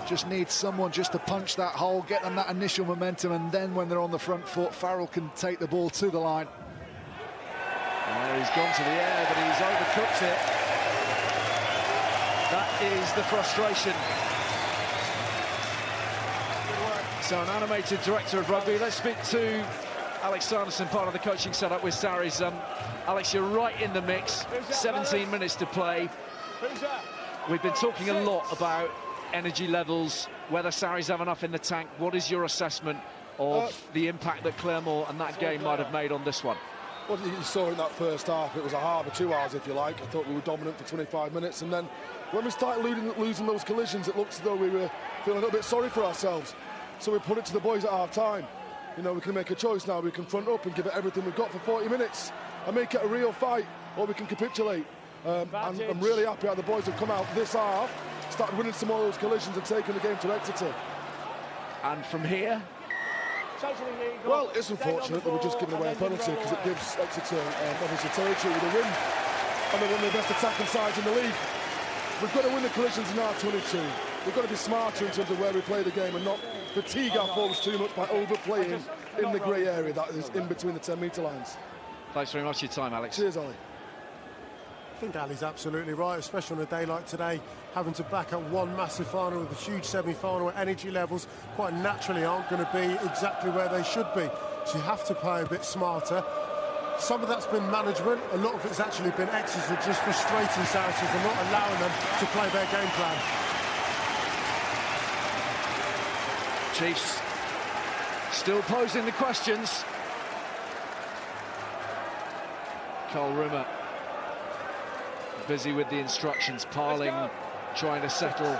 [SPEAKER 2] Just needs someone just to punch that hole, get them that initial momentum, and then when they're on the front foot, Farrell can take the ball to the line.
[SPEAKER 1] He's gone to the air, but he's overcooked it. That is the frustration. So an animated director of rugby. Let's speak to Alex Sanderson, part of the coaching setup with Sarries. Alex, you're right in the mix. 17 minutes to play.
[SPEAKER 5] Who's that?
[SPEAKER 1] We've been talking a lot about energy levels, whether Sarries have enough in the tank. What is your assessment of the impact that Claremont and that game might have made on this one?
[SPEAKER 6] Well, you saw in that first half, it was a half of 2 hours, if you like. I thought we were dominant for 25 minutes, and then when we started losing those collisions, it looked as though we were feeling a little bit sorry for ourselves. So we put it to the boys at half-time. You know, we can make a choice now. We can front up and give it everything we've got for 40 minutes and make it a real fight, or we can capitulate. And I'm really happy how the boys have come out this half, started winning some more of those collisions and taking the game to Exeter.
[SPEAKER 1] And from here?
[SPEAKER 6] Well, it's unfortunate that we're just giving away a penalty, because it gives Exeter obviously territory with a win. And they're one of the best attacking sides in the league. We've got to win the collisions in our 22. We've got to be smarter in terms of where we play the game and not fatigue our forwards too much by overplaying in the grey area that is in between the 10-metre lines.
[SPEAKER 1] Thanks very much for your time, Alex.
[SPEAKER 6] Cheers, Ali.
[SPEAKER 4] I think Ali's absolutely right, especially on a day like today, having to back up one massive final with a huge semi-final where energy levels quite naturally aren't going to be exactly where they should be. So you have to play a bit smarter. Some of that's been management, a lot of it's actually been Exeter just frustrating Saracens and not allowing them to play their game plan.
[SPEAKER 1] Chiefs still posing the questions. Carl Rimmer busy with the instructions, Parling trying to settle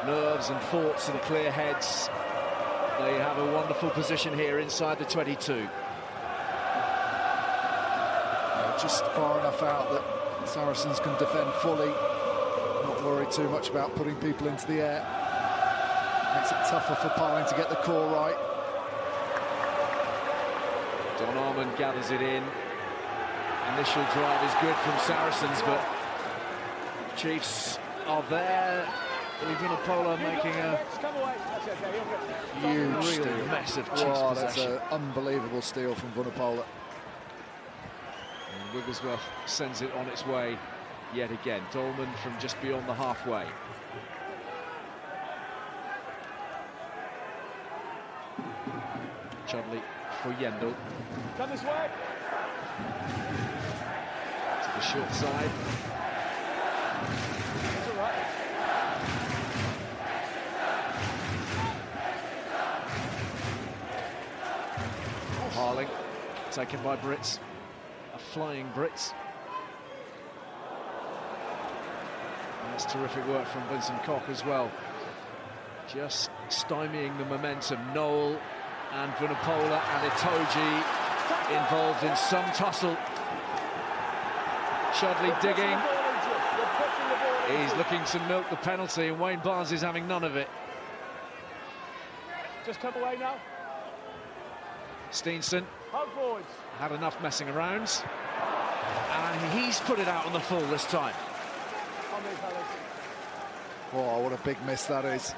[SPEAKER 1] nerves and thoughts and clear heads. They have a wonderful position here inside the 22.
[SPEAKER 2] Just far enough out that Saracens can defend fully, not worry too much about putting people into the air. Makes it tougher for Parling to get the core right.
[SPEAKER 1] Don Armand gathers it in. Initial drive is good from Saracens, but Chiefs are there. Vunipola making a
[SPEAKER 2] Huge
[SPEAKER 1] real
[SPEAKER 2] steal.
[SPEAKER 1] mess of Chiefs
[SPEAKER 2] Wow, that's
[SPEAKER 1] possession.
[SPEAKER 2] an unbelievable steal from Vunipola.
[SPEAKER 1] And Wigglesworth sends it on its way yet again. Dolman from just beyond the halfway. Chudley for Yendall.
[SPEAKER 5] Come this way.
[SPEAKER 1] To the short side.
[SPEAKER 5] It's all right.
[SPEAKER 1] Parling taken by Brits. A flying Brits. And that's terrific work from Vincent Koch as well. Just stymieing the momentum. Noel and Vunipola and Itoji involved in some tussle. Chudley digging. He's looking to milk the penalty, and Wayne Barnes is having none of it.
[SPEAKER 5] Just come away now.
[SPEAKER 1] Steenson
[SPEAKER 5] Hug forwards.
[SPEAKER 1] had enough messing around, and he's put it out on the full this time.
[SPEAKER 5] On me, fellas.
[SPEAKER 2] Oh, what a big miss that is.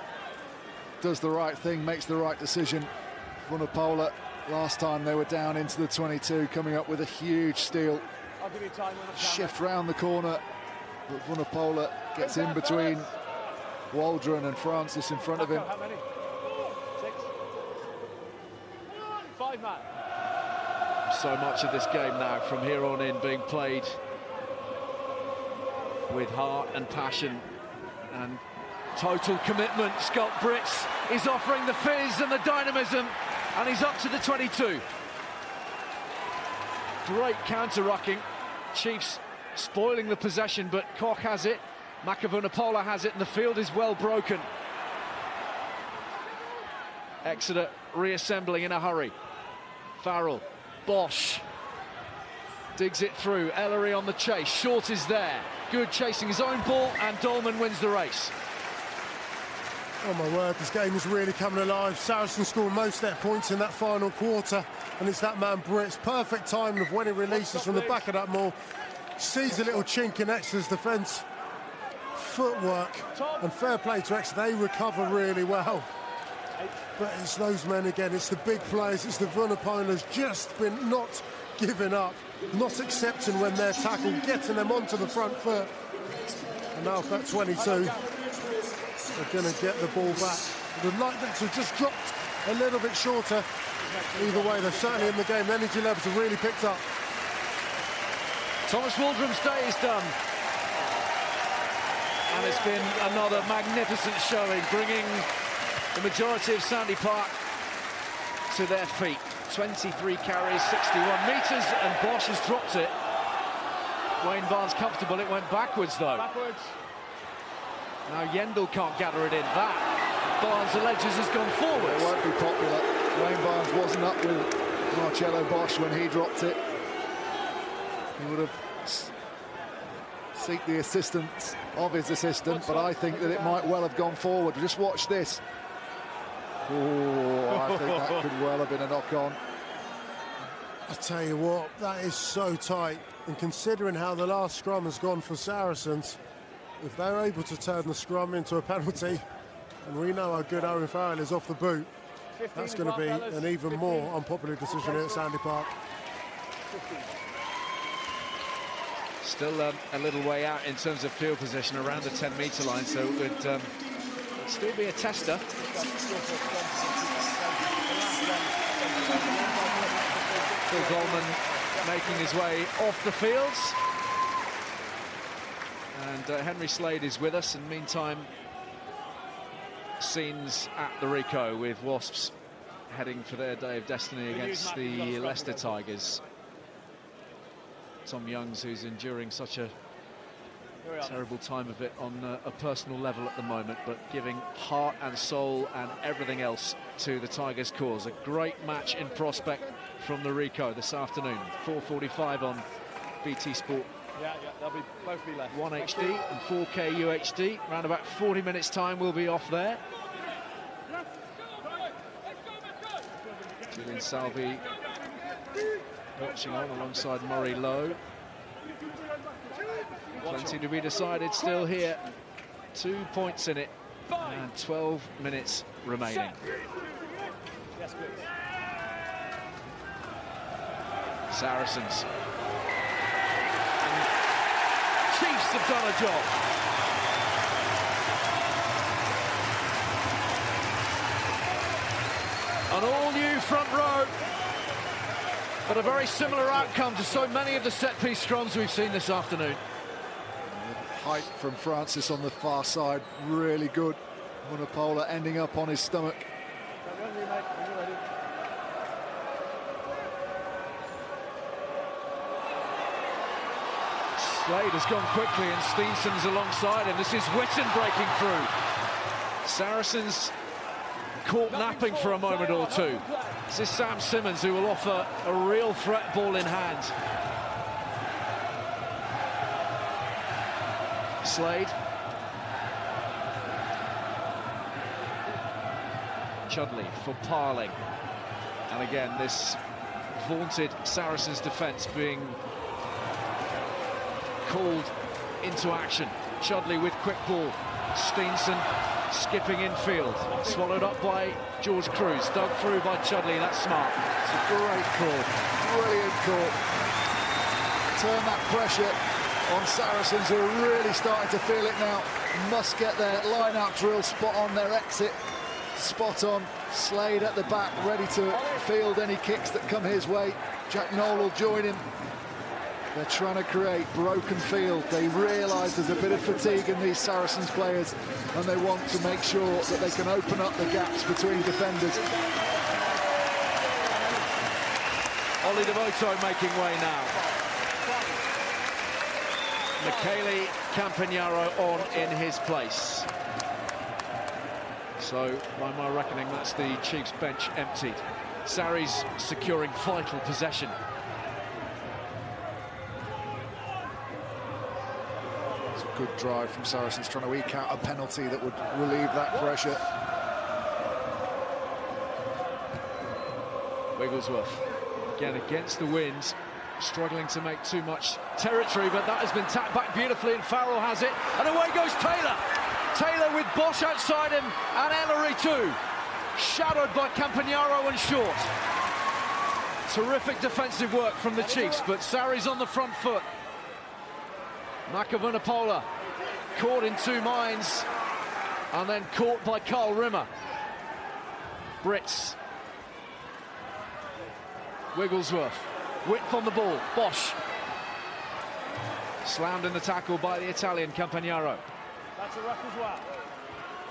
[SPEAKER 2] Does the right thing, makes the right decision. Vunipola, last time they were down into the 22, coming up with a huge steal.
[SPEAKER 5] I'll give you time on the camera.
[SPEAKER 2] Shift round the corner, but Vunipola gets in between Waldron and Francis in front of him.
[SPEAKER 5] How many? 6. 5 man.
[SPEAKER 1] So much of this game now from here on in being played with heart and passion and total commitment. Scott Brits is offering the fizz and the dynamism, and he's up to the 22. Great counter-rucking. Chiefs spoiling the possession, but Koch has it, Vunipola has it, and the field is well broken. Exeter reassembling in a hurry. Farrell, Bosch digs it through. Ellery on the chase. Short is there. Good chasing his own ball, and Dolman wins the race.
[SPEAKER 4] Oh my word, this game is really coming alive. Saracens scored most of their points in that final quarter, and it's that man Brits. Perfect timing of when he releases from the back of that maul. Sees a little chink in Exeter's defence. Footwork, and fair play to Exeter, they recover really well. But it's those men again, it's the big players, it's the Vunipolas just been not giving up, not accepting when they're tackled, getting them onto the front foot. And now for that 22, they're going to get the ball back. The light nets have just dropped a little bit shorter. Either way, they're certainly in the game. The energy levels have really picked up.
[SPEAKER 1] Thomas Waldrom's day is done. And it's been another magnificent showing, bringing the majority of Sandy Park to their feet. 23 carries, 61 metres, and Bosch has dropped it. Wayne Barnes comfortable, it went backwards though.
[SPEAKER 5] Backwards.
[SPEAKER 1] Now Yendall can't gather it in. That, Barnes alleges, has gone forward.
[SPEAKER 2] It won't be popular. Wayne Barnes wasn't up with Marcello Bosch when he dropped it. He would have seek the assistance of his assistant, but I think that it might well have gone forward. Just watch this. Oh, I think that could well have been a knock-on.
[SPEAKER 4] I tell you what, that is so tight. And considering how the last scrum has gone for Saracens, if they're able to turn the scrum into a penalty, and we know how good Owen Farrell is off the boot, that's going to be an even more unpopular decision here at Sandy Park.
[SPEAKER 1] Still a little way out in terms of field position, around the 10-metre line, so it would still be a tester. Phil Goldman making his way off the fields. And Henry Slade is with us, and meantime, scenes at the Ricoh with Wasps heading for their day of destiny against the Leicester Tigers. Tom Youngs, who's enduring such a terrible time of it on a personal level at the moment, but giving heart and soul and everything else to the Tigers' cause. A great match in prospect from the Ricoh this afternoon. 4:45 on BT Sport.
[SPEAKER 5] Yeah, they'll both be left.
[SPEAKER 1] 1 HD and 4K UHD. Around about 40 minutes time we'll be off there. Julian Salvi watching on alongside Murray Lowe. Plenty to be decided still here. 2 points in it and 12 minutes remaining.
[SPEAKER 5] Yes, please.
[SPEAKER 1] Saracens. And Chiefs have done a job. An all-new front row, but a very similar outcome to so many of the set-piece scrums we've seen this afternoon.
[SPEAKER 2] Height from Francis on the far side, really good. Munapola ending up on his stomach.
[SPEAKER 1] Slade has gone quickly and Steenson's alongside him. This is Witten breaking through. Saracens caught napping for a moment or two. This is Sam Simmons, who will offer a real threat, ball in hand. Slade. Chudley for Parling. And again, this vaunted Saracens defence being called into action. Chudley with quick ball. Steenson skipping infield. Swallowed up by George Cruz. Dug through by Chudley. That's smart.
[SPEAKER 2] It's a great call. Brilliant call. Turn that pressure on Saracens, who are really starting to feel it now. Must get their line-out drill spot on, their exit spot on. Slade at the back, ready to field any kicks that come his way. Jack Noel will join him. They're trying to create broken field. They realise there's a bit of fatigue in these Saracens players, and they want to make sure that they can open up the gaps between defenders.
[SPEAKER 1] Ollie Devoto making way now. Michele Campagnaro on in his place. So, by my reckoning, that's the Chiefs bench emptied. Sarries securing vital possession.
[SPEAKER 2] It's a good drive from Saracens, trying to eke out a penalty that would relieve that pressure.
[SPEAKER 1] Wigglesworth, again against the wind, struggling to make too much territory, but that has been tapped back beautifully, and Farrell has it, and away goes Taylor. Taylor with Bosch outside him, and Ellery too. Shadowed by Campagnaro and Short. Terrific defensive work from the Chiefs, but Sarries on the front foot. Makavunapola caught in two minds, and then caught by Carl Rimmer. Brits. Wigglesworth. Width on the ball. Bosch. Slammed in the tackle by the Italian Campagnaro.
[SPEAKER 5] That's a rough as well.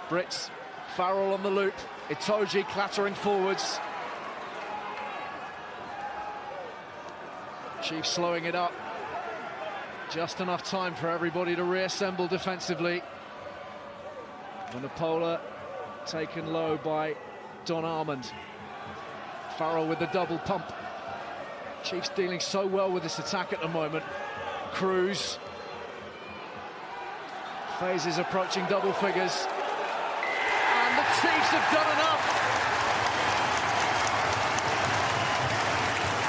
[SPEAKER 1] Brits, Farrell on the loop, Itoje clattering forwards. Chiefs slowing it up. Just enough time for everybody to reassemble defensively. Vunipola taken low by Don Armand. Farrell with the double pump. Chiefs dealing so well with this attack at the moment. Cruz. Phases approaching double figures. And the Chiefs have done enough.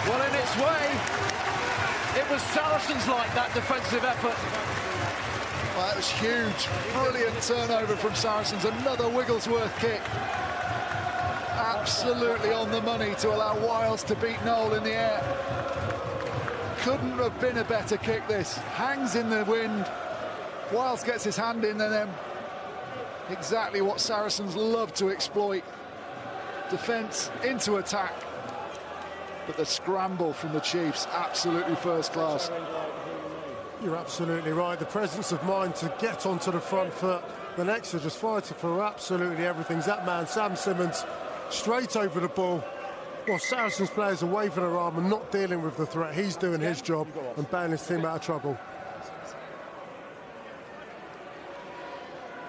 [SPEAKER 1] Well, in its way, it was Saracens-like, that defensive effort.
[SPEAKER 2] Well, that was huge. Brilliant turnover from Saracens. Another Wigglesworth kick. Absolutely on the money to allow Wiles to beat Noel in the air. Couldn't have been a better kick, this. Hangs in the wind. Wiles gets his hand in, and then exactly what Saracens love to exploit. Defence into attack. But the scramble from the Chiefs, absolutely first class.
[SPEAKER 4] You're absolutely right. The presence of mind to get onto the front foot. Then Exeter just fighting for absolutely everything. That man, Sam Simmons, straight over the ball. Well, Saracens players are waving their arm and not dealing with the threat. He's doing his job and bailing his team out of trouble.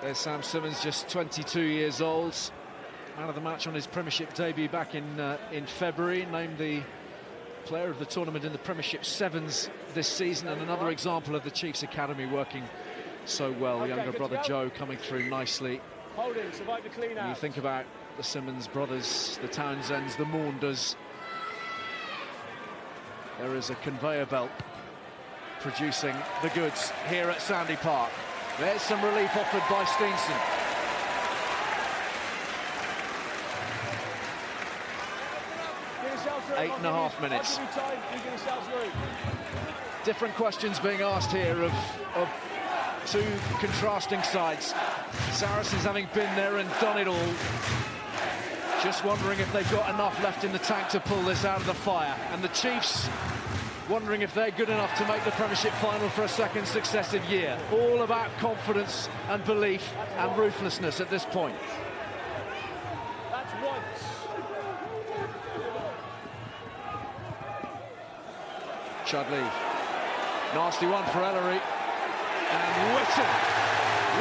[SPEAKER 1] There's Sam Simmons, just 22 years old. Man of the match on his Premiership debut back in February. Named the player of the tournament in the Premiership Sevens this season, and another example of the Chiefs Academy working so well. Younger brother Joe coming through nicely.
[SPEAKER 5] Holding, survive the clean out.
[SPEAKER 1] You think about the Simmons brothers, the Townsends, the Maunders. There is a conveyor belt producing the goods here at Sandy Park. There's some relief offered by Steenson. Eight and a half minutes. Different questions being asked here of two contrasting sides. Saracens having been there and done it all. Just wondering if they've got enough left in the tank to pull this out of the fire. And the Chiefs wondering if they're good enough to make the Premiership final for a second successive year. All about confidence and belief and ruthlessness at this point.
[SPEAKER 5] That's once.
[SPEAKER 1] Chudley, nasty one for Ellery, and Whitten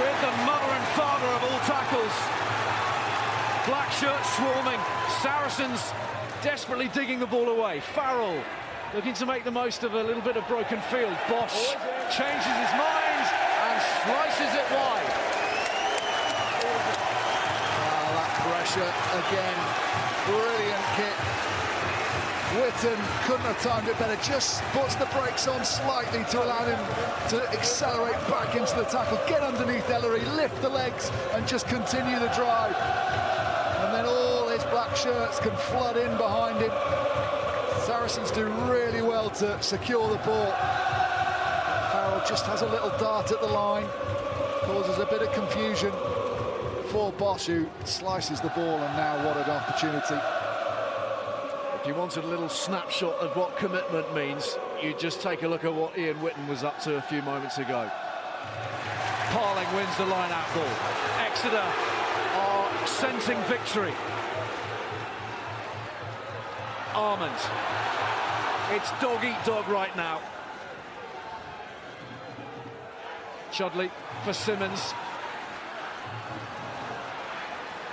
[SPEAKER 1] with the mother and father of all tackles. Black shirts swarming, Saracens desperately digging the ball away. Farrell looking to make the most of a little bit of broken field. Bosch changes his mind and slices it wide.
[SPEAKER 2] That pressure again, brilliant kick. Whitten couldn't have timed it better, just puts the brakes on slightly to allow him to accelerate back into the tackle, get underneath Ellery, lift the legs and just continue the drive. And then all his black shirts can flood in behind him. Saracens do really well to secure the ball. Farrell just has a little dart at the line, causes a bit of confusion for Bosch, who slices the ball, and now what an opportunity.
[SPEAKER 1] If you wanted a little snapshot of what commitment means, you just take a look at what Ian Whitten was up to a few moments ago. Parling wins the line-out ball. Exeter are scenting victory. Armand. It's dog-eat-dog right now. Chudley for Simmons.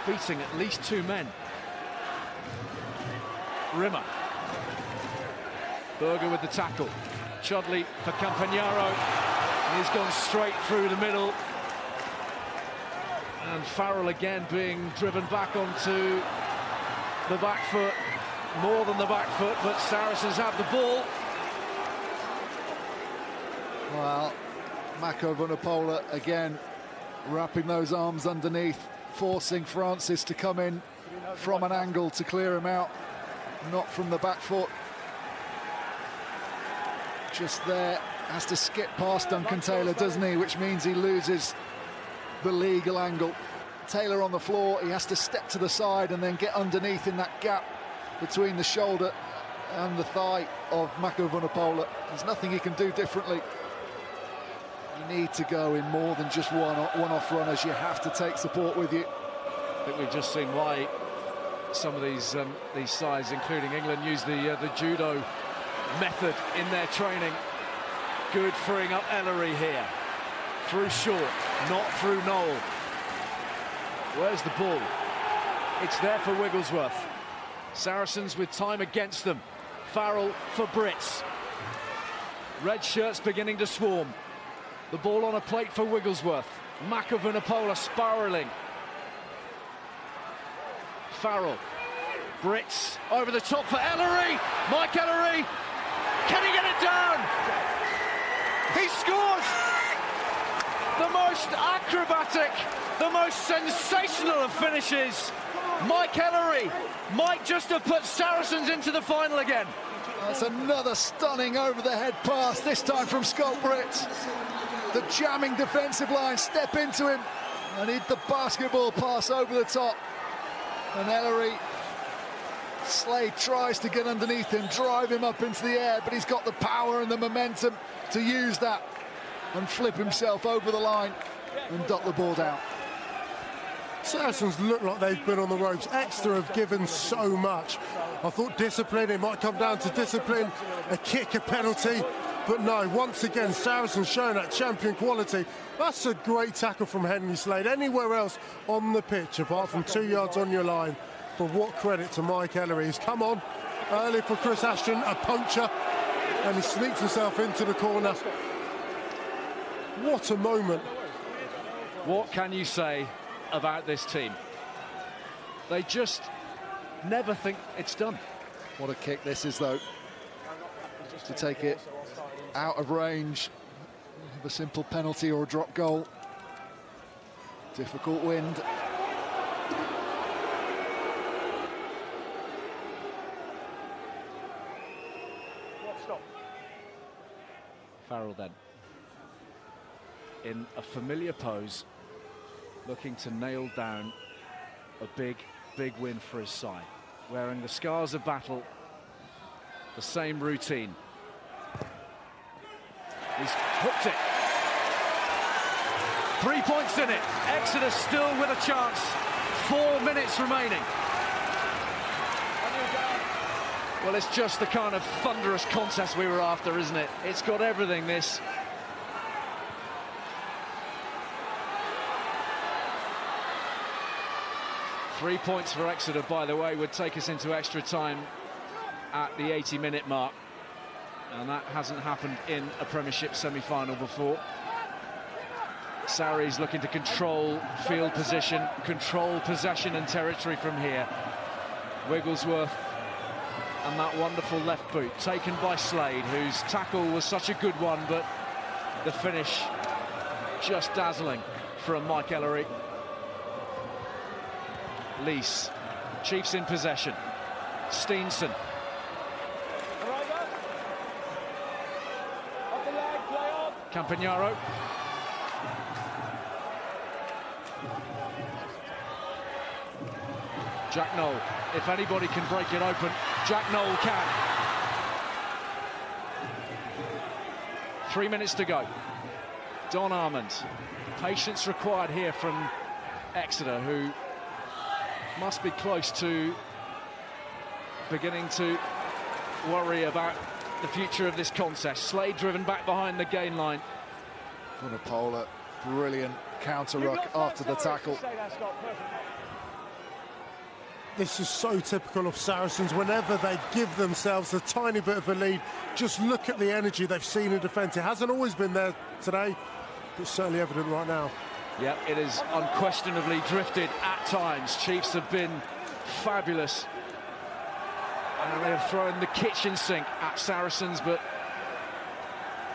[SPEAKER 1] Beating at least two men. Rimmer. Berger with the tackle. Chudley for Campagnaro. He's gone straight through the middle. And Farrell again being driven back onto the back foot. More than the back foot, but Saracens have the ball.
[SPEAKER 2] Well, Mako Vunipola again wrapping those arms underneath, forcing Francis to come in from an angle to clear him out. Not from the back foot. Just there, has to skip past Duncan Taylor, doesn't he? Which means he loses the legal angle. Taylor on the floor, he has to step to the side and then get underneath in that gap between the shoulder and the thigh of Mako Vunipola. There's nothing he can do differently. You need to go in more than just one-off runners. You have to take support with you.
[SPEAKER 1] I think we've just seen why some of these sides, including England, use the judo method in their training. Good freeing up Ellery here. Through Short, not through Noel. Where's the ball? It's there for Wigglesworth. Saracens with time against them. Farrell for Brits. Red shirts beginning to swarm. The ball on a plate for Wigglesworth. Vunipola spiralling. Farrell. Brits over the top for Ellery. Mike Ellery. Can he get it down? He scores! The most acrobatic, the most sensational of finishes. Mike Ellery might just have put Saracens into the final again.
[SPEAKER 2] That's another stunning over-the-head pass, this time from Scott Brits. The jamming defensive line step into him and hit the basketball pass over the top. And Ellery, Slade tries to get underneath him, drive him up into the air, but he's got the power and the momentum to use that and flip himself over the line and dot the ball down.
[SPEAKER 4] Saracens look like they've been on the ropes. Exeter have given so much. I thought discipline, it might come down to discipline, a kick, a penalty. But no, once again, Saracens showing that champion quality. That's a great tackle from Henry Slade. Anywhere else on the pitch, apart from 2 yards on your line. But what credit to Mike Ellery. He's come on early for Chris Ashton, a puncher, and he sneaks himself into the corner. What a moment.
[SPEAKER 1] What can you say about this team? They just never think it's done.
[SPEAKER 2] What a kick this is, though, to take it out of range of a simple penalty or a drop goal. Difficult wind.
[SPEAKER 1] Farrell then, in a familiar pose, looking to nail down a big win for his side. Wearing the scars of battle, the same routine. He's hooked it. 3 points in it. Exeter still with a chance. 4 minutes remaining. Well, it's just the kind of thunderous contest we were after, isn't it? It's got everything, this. Three points for Exeter, by the way, would take us into extra time at the 80-minute mark. And that hasn't happened in a Premiership semi-final before. Sarries looking to control field position, control possession and territory from here. Wigglesworth and that wonderful left boot taken by Slade, whose tackle was such a good one, but the finish just dazzling from Mike Ellery. Lees, Chiefs in possession. Steenson. Campagnaro. Jack Noel. If anybody can break it open, Jack Noel can. 3 minutes to go. Don Armand. Patience required here from Exeter, who must be close to beginning to worry about the future of this contest. Slade driven back behind the gain line.
[SPEAKER 2] Vunipola, brilliant counter ruck after the tackle.
[SPEAKER 4] This is so typical of Saracens. Whenever they give themselves a tiny bit of a lead, just look at the energy they've seen in defence. It hasn't always been there today, but certainly evident right now.
[SPEAKER 1] Yep, it is unquestionably drifted at times. Chiefs have been fabulous. And they have thrown the kitchen sink at Saracens, but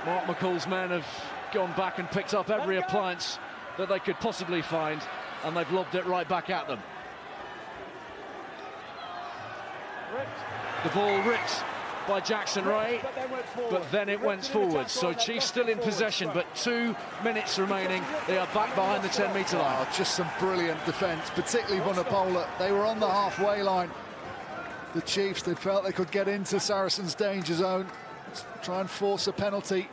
[SPEAKER 1] Mark McCall's men have gone back and picked up every appliance that they could possibly find, and they've lobbed it right back at them. The ball ripped by Jackson Ray, but then it went forward. So Chiefs still in possession, but 2 minutes remaining. They are back behind the 10-metre line.
[SPEAKER 2] Oh, just some brilliant defence, particularly Vunipola. They were on the halfway line. The Chiefs, they felt they could get into Saracens' danger zone, try and force a penalty.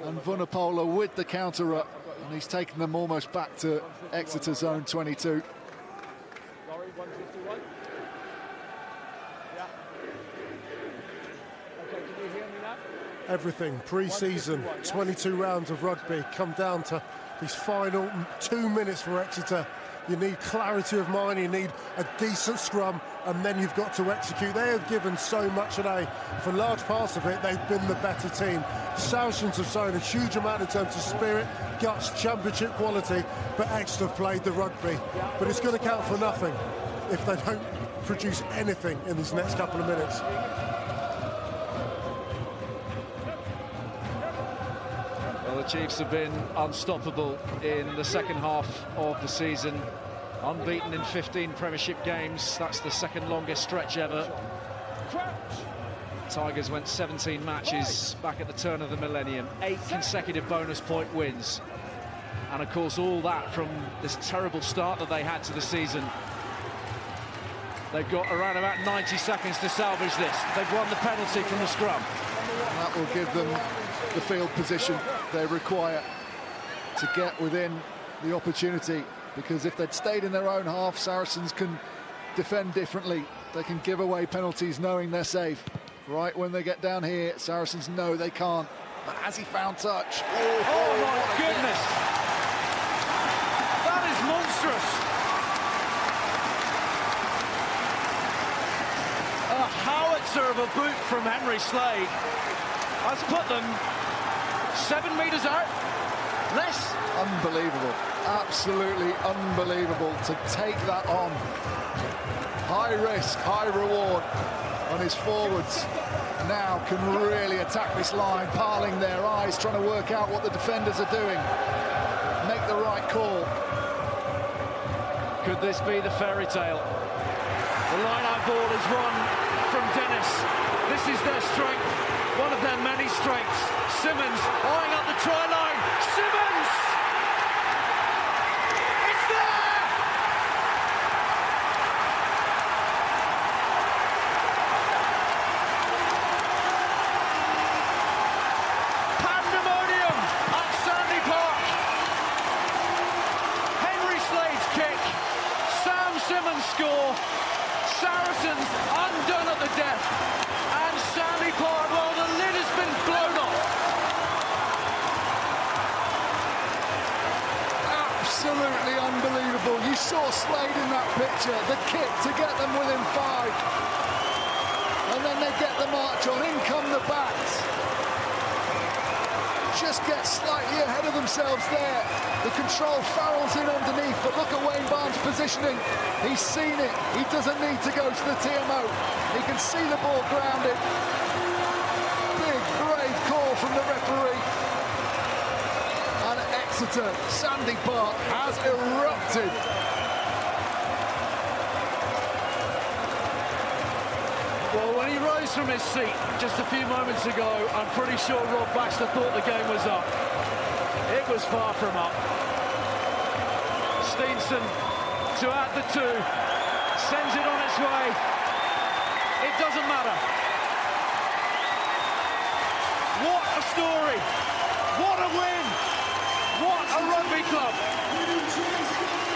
[SPEAKER 2] And Vunipola with the counter up, and he's taken them almost back to Exeter zone 22.
[SPEAKER 5] Sorry, 151. Yeah. Okay, can you hear me now?
[SPEAKER 4] Everything, pre-season, 22 rounds of rugby, come down to these final 2 minutes for Exeter. You need clarity of mind, you need a decent scrum, and then you've got to execute. They have given so much today. For large parts of it, they've been the better team. Saracens have shown a huge amount in terms of spirit, guts, championship quality, but Exeter played the rugby. But it's going to count for nothing if they don't produce anything in these next couple of minutes.
[SPEAKER 1] Well, the Chiefs have been unstoppable in the second half of the season. Unbeaten in 15 Premiership games. That's the second longest stretch ever. Tigers went 17 matches back at the turn of the millennium. 8 consecutive bonus point wins. And of course, all that from this terrible start that they had to the season. They've got around about 90 seconds to salvage this. They've won the penalty from the scrum.
[SPEAKER 2] That will give them the field position they require to get within the opportunity, because if they'd stayed in their own half, Saracens can defend differently. They can give away penalties knowing they're safe. Right when they get down here, Saracens know they can't. But has he found touch?
[SPEAKER 1] Oh my goodness! That is monstrous! A howitzer of a boot from Henry Slade has put them 7 metres out. Less.
[SPEAKER 2] Unbelievable, absolutely unbelievable to take that on. High risk, high reward on his forwards. Now can really attack this line, piling their eyes, trying to work out what the defenders are doing. Make the right call.
[SPEAKER 1] Could this be the fairy tale? The line-out ball is won from Dennis. This is their strength, one of their many strengths. Simmons eyeing up the try line. Simmons! It's there! Pandemonium at Sandy Park. Henry Slade's kick. Sam Simmons score. Saracens undone at the death. And Sandy Park, well, the lid has been blown off.
[SPEAKER 2] Absolutely unbelievable. You saw Slade in that picture, the kick to get them within 5. And then they get the march on, in come the backs. Just get slightly ahead of themselves there. The control, Farrell's in underneath, but look at Wayne Barnes' positioning. He's seen it. He doesn't need to go to the TMO. He can see the ball grounded. Big, brave call from the referee. And Exeter, Sandy Park has erupted.
[SPEAKER 1] Well, when he rose from his seat just a few moments ago, I'm pretty sure Rob Baxter thought the game was up. It was far from up. Steenson to add the 2, sends it on its way. It doesn't matter. What a story! What a win! What a rugby club!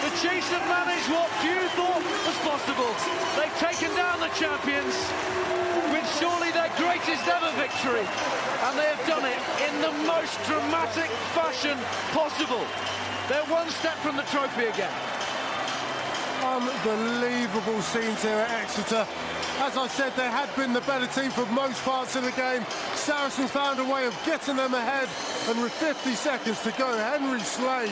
[SPEAKER 1] The Chiefs have managed what few thought was possible. They've taken down the champions with surely their greatest ever victory, and they have done it in the most dramatic fashion possible. They're one step from the trophy again.
[SPEAKER 4] Unbelievable scenes here at Exeter. As I said, they had been the better team for most parts of the game. Saracens found a way of getting them ahead, and with 50 seconds to go, Henry Slade,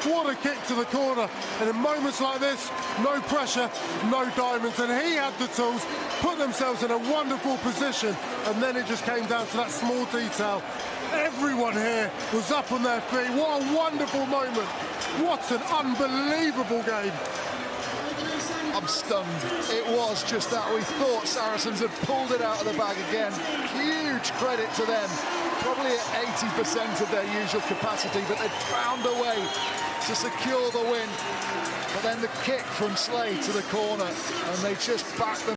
[SPEAKER 4] what a kick to the corner. And in moments like this, no pressure, no diamonds, and he had the tools, put themselves in a wonderful position, and then it just came down to that small detail. Everyone here was up on their feet. What a wonderful moment. What an unbelievable game.
[SPEAKER 2] I'm stunned. It was just that. We thought Saracens had pulled it out of the bag again. Huge credit to them. Probably at 80% of their usual capacity, but they found a way to secure the win. But then the kick from Slade to the corner, and they just backed them.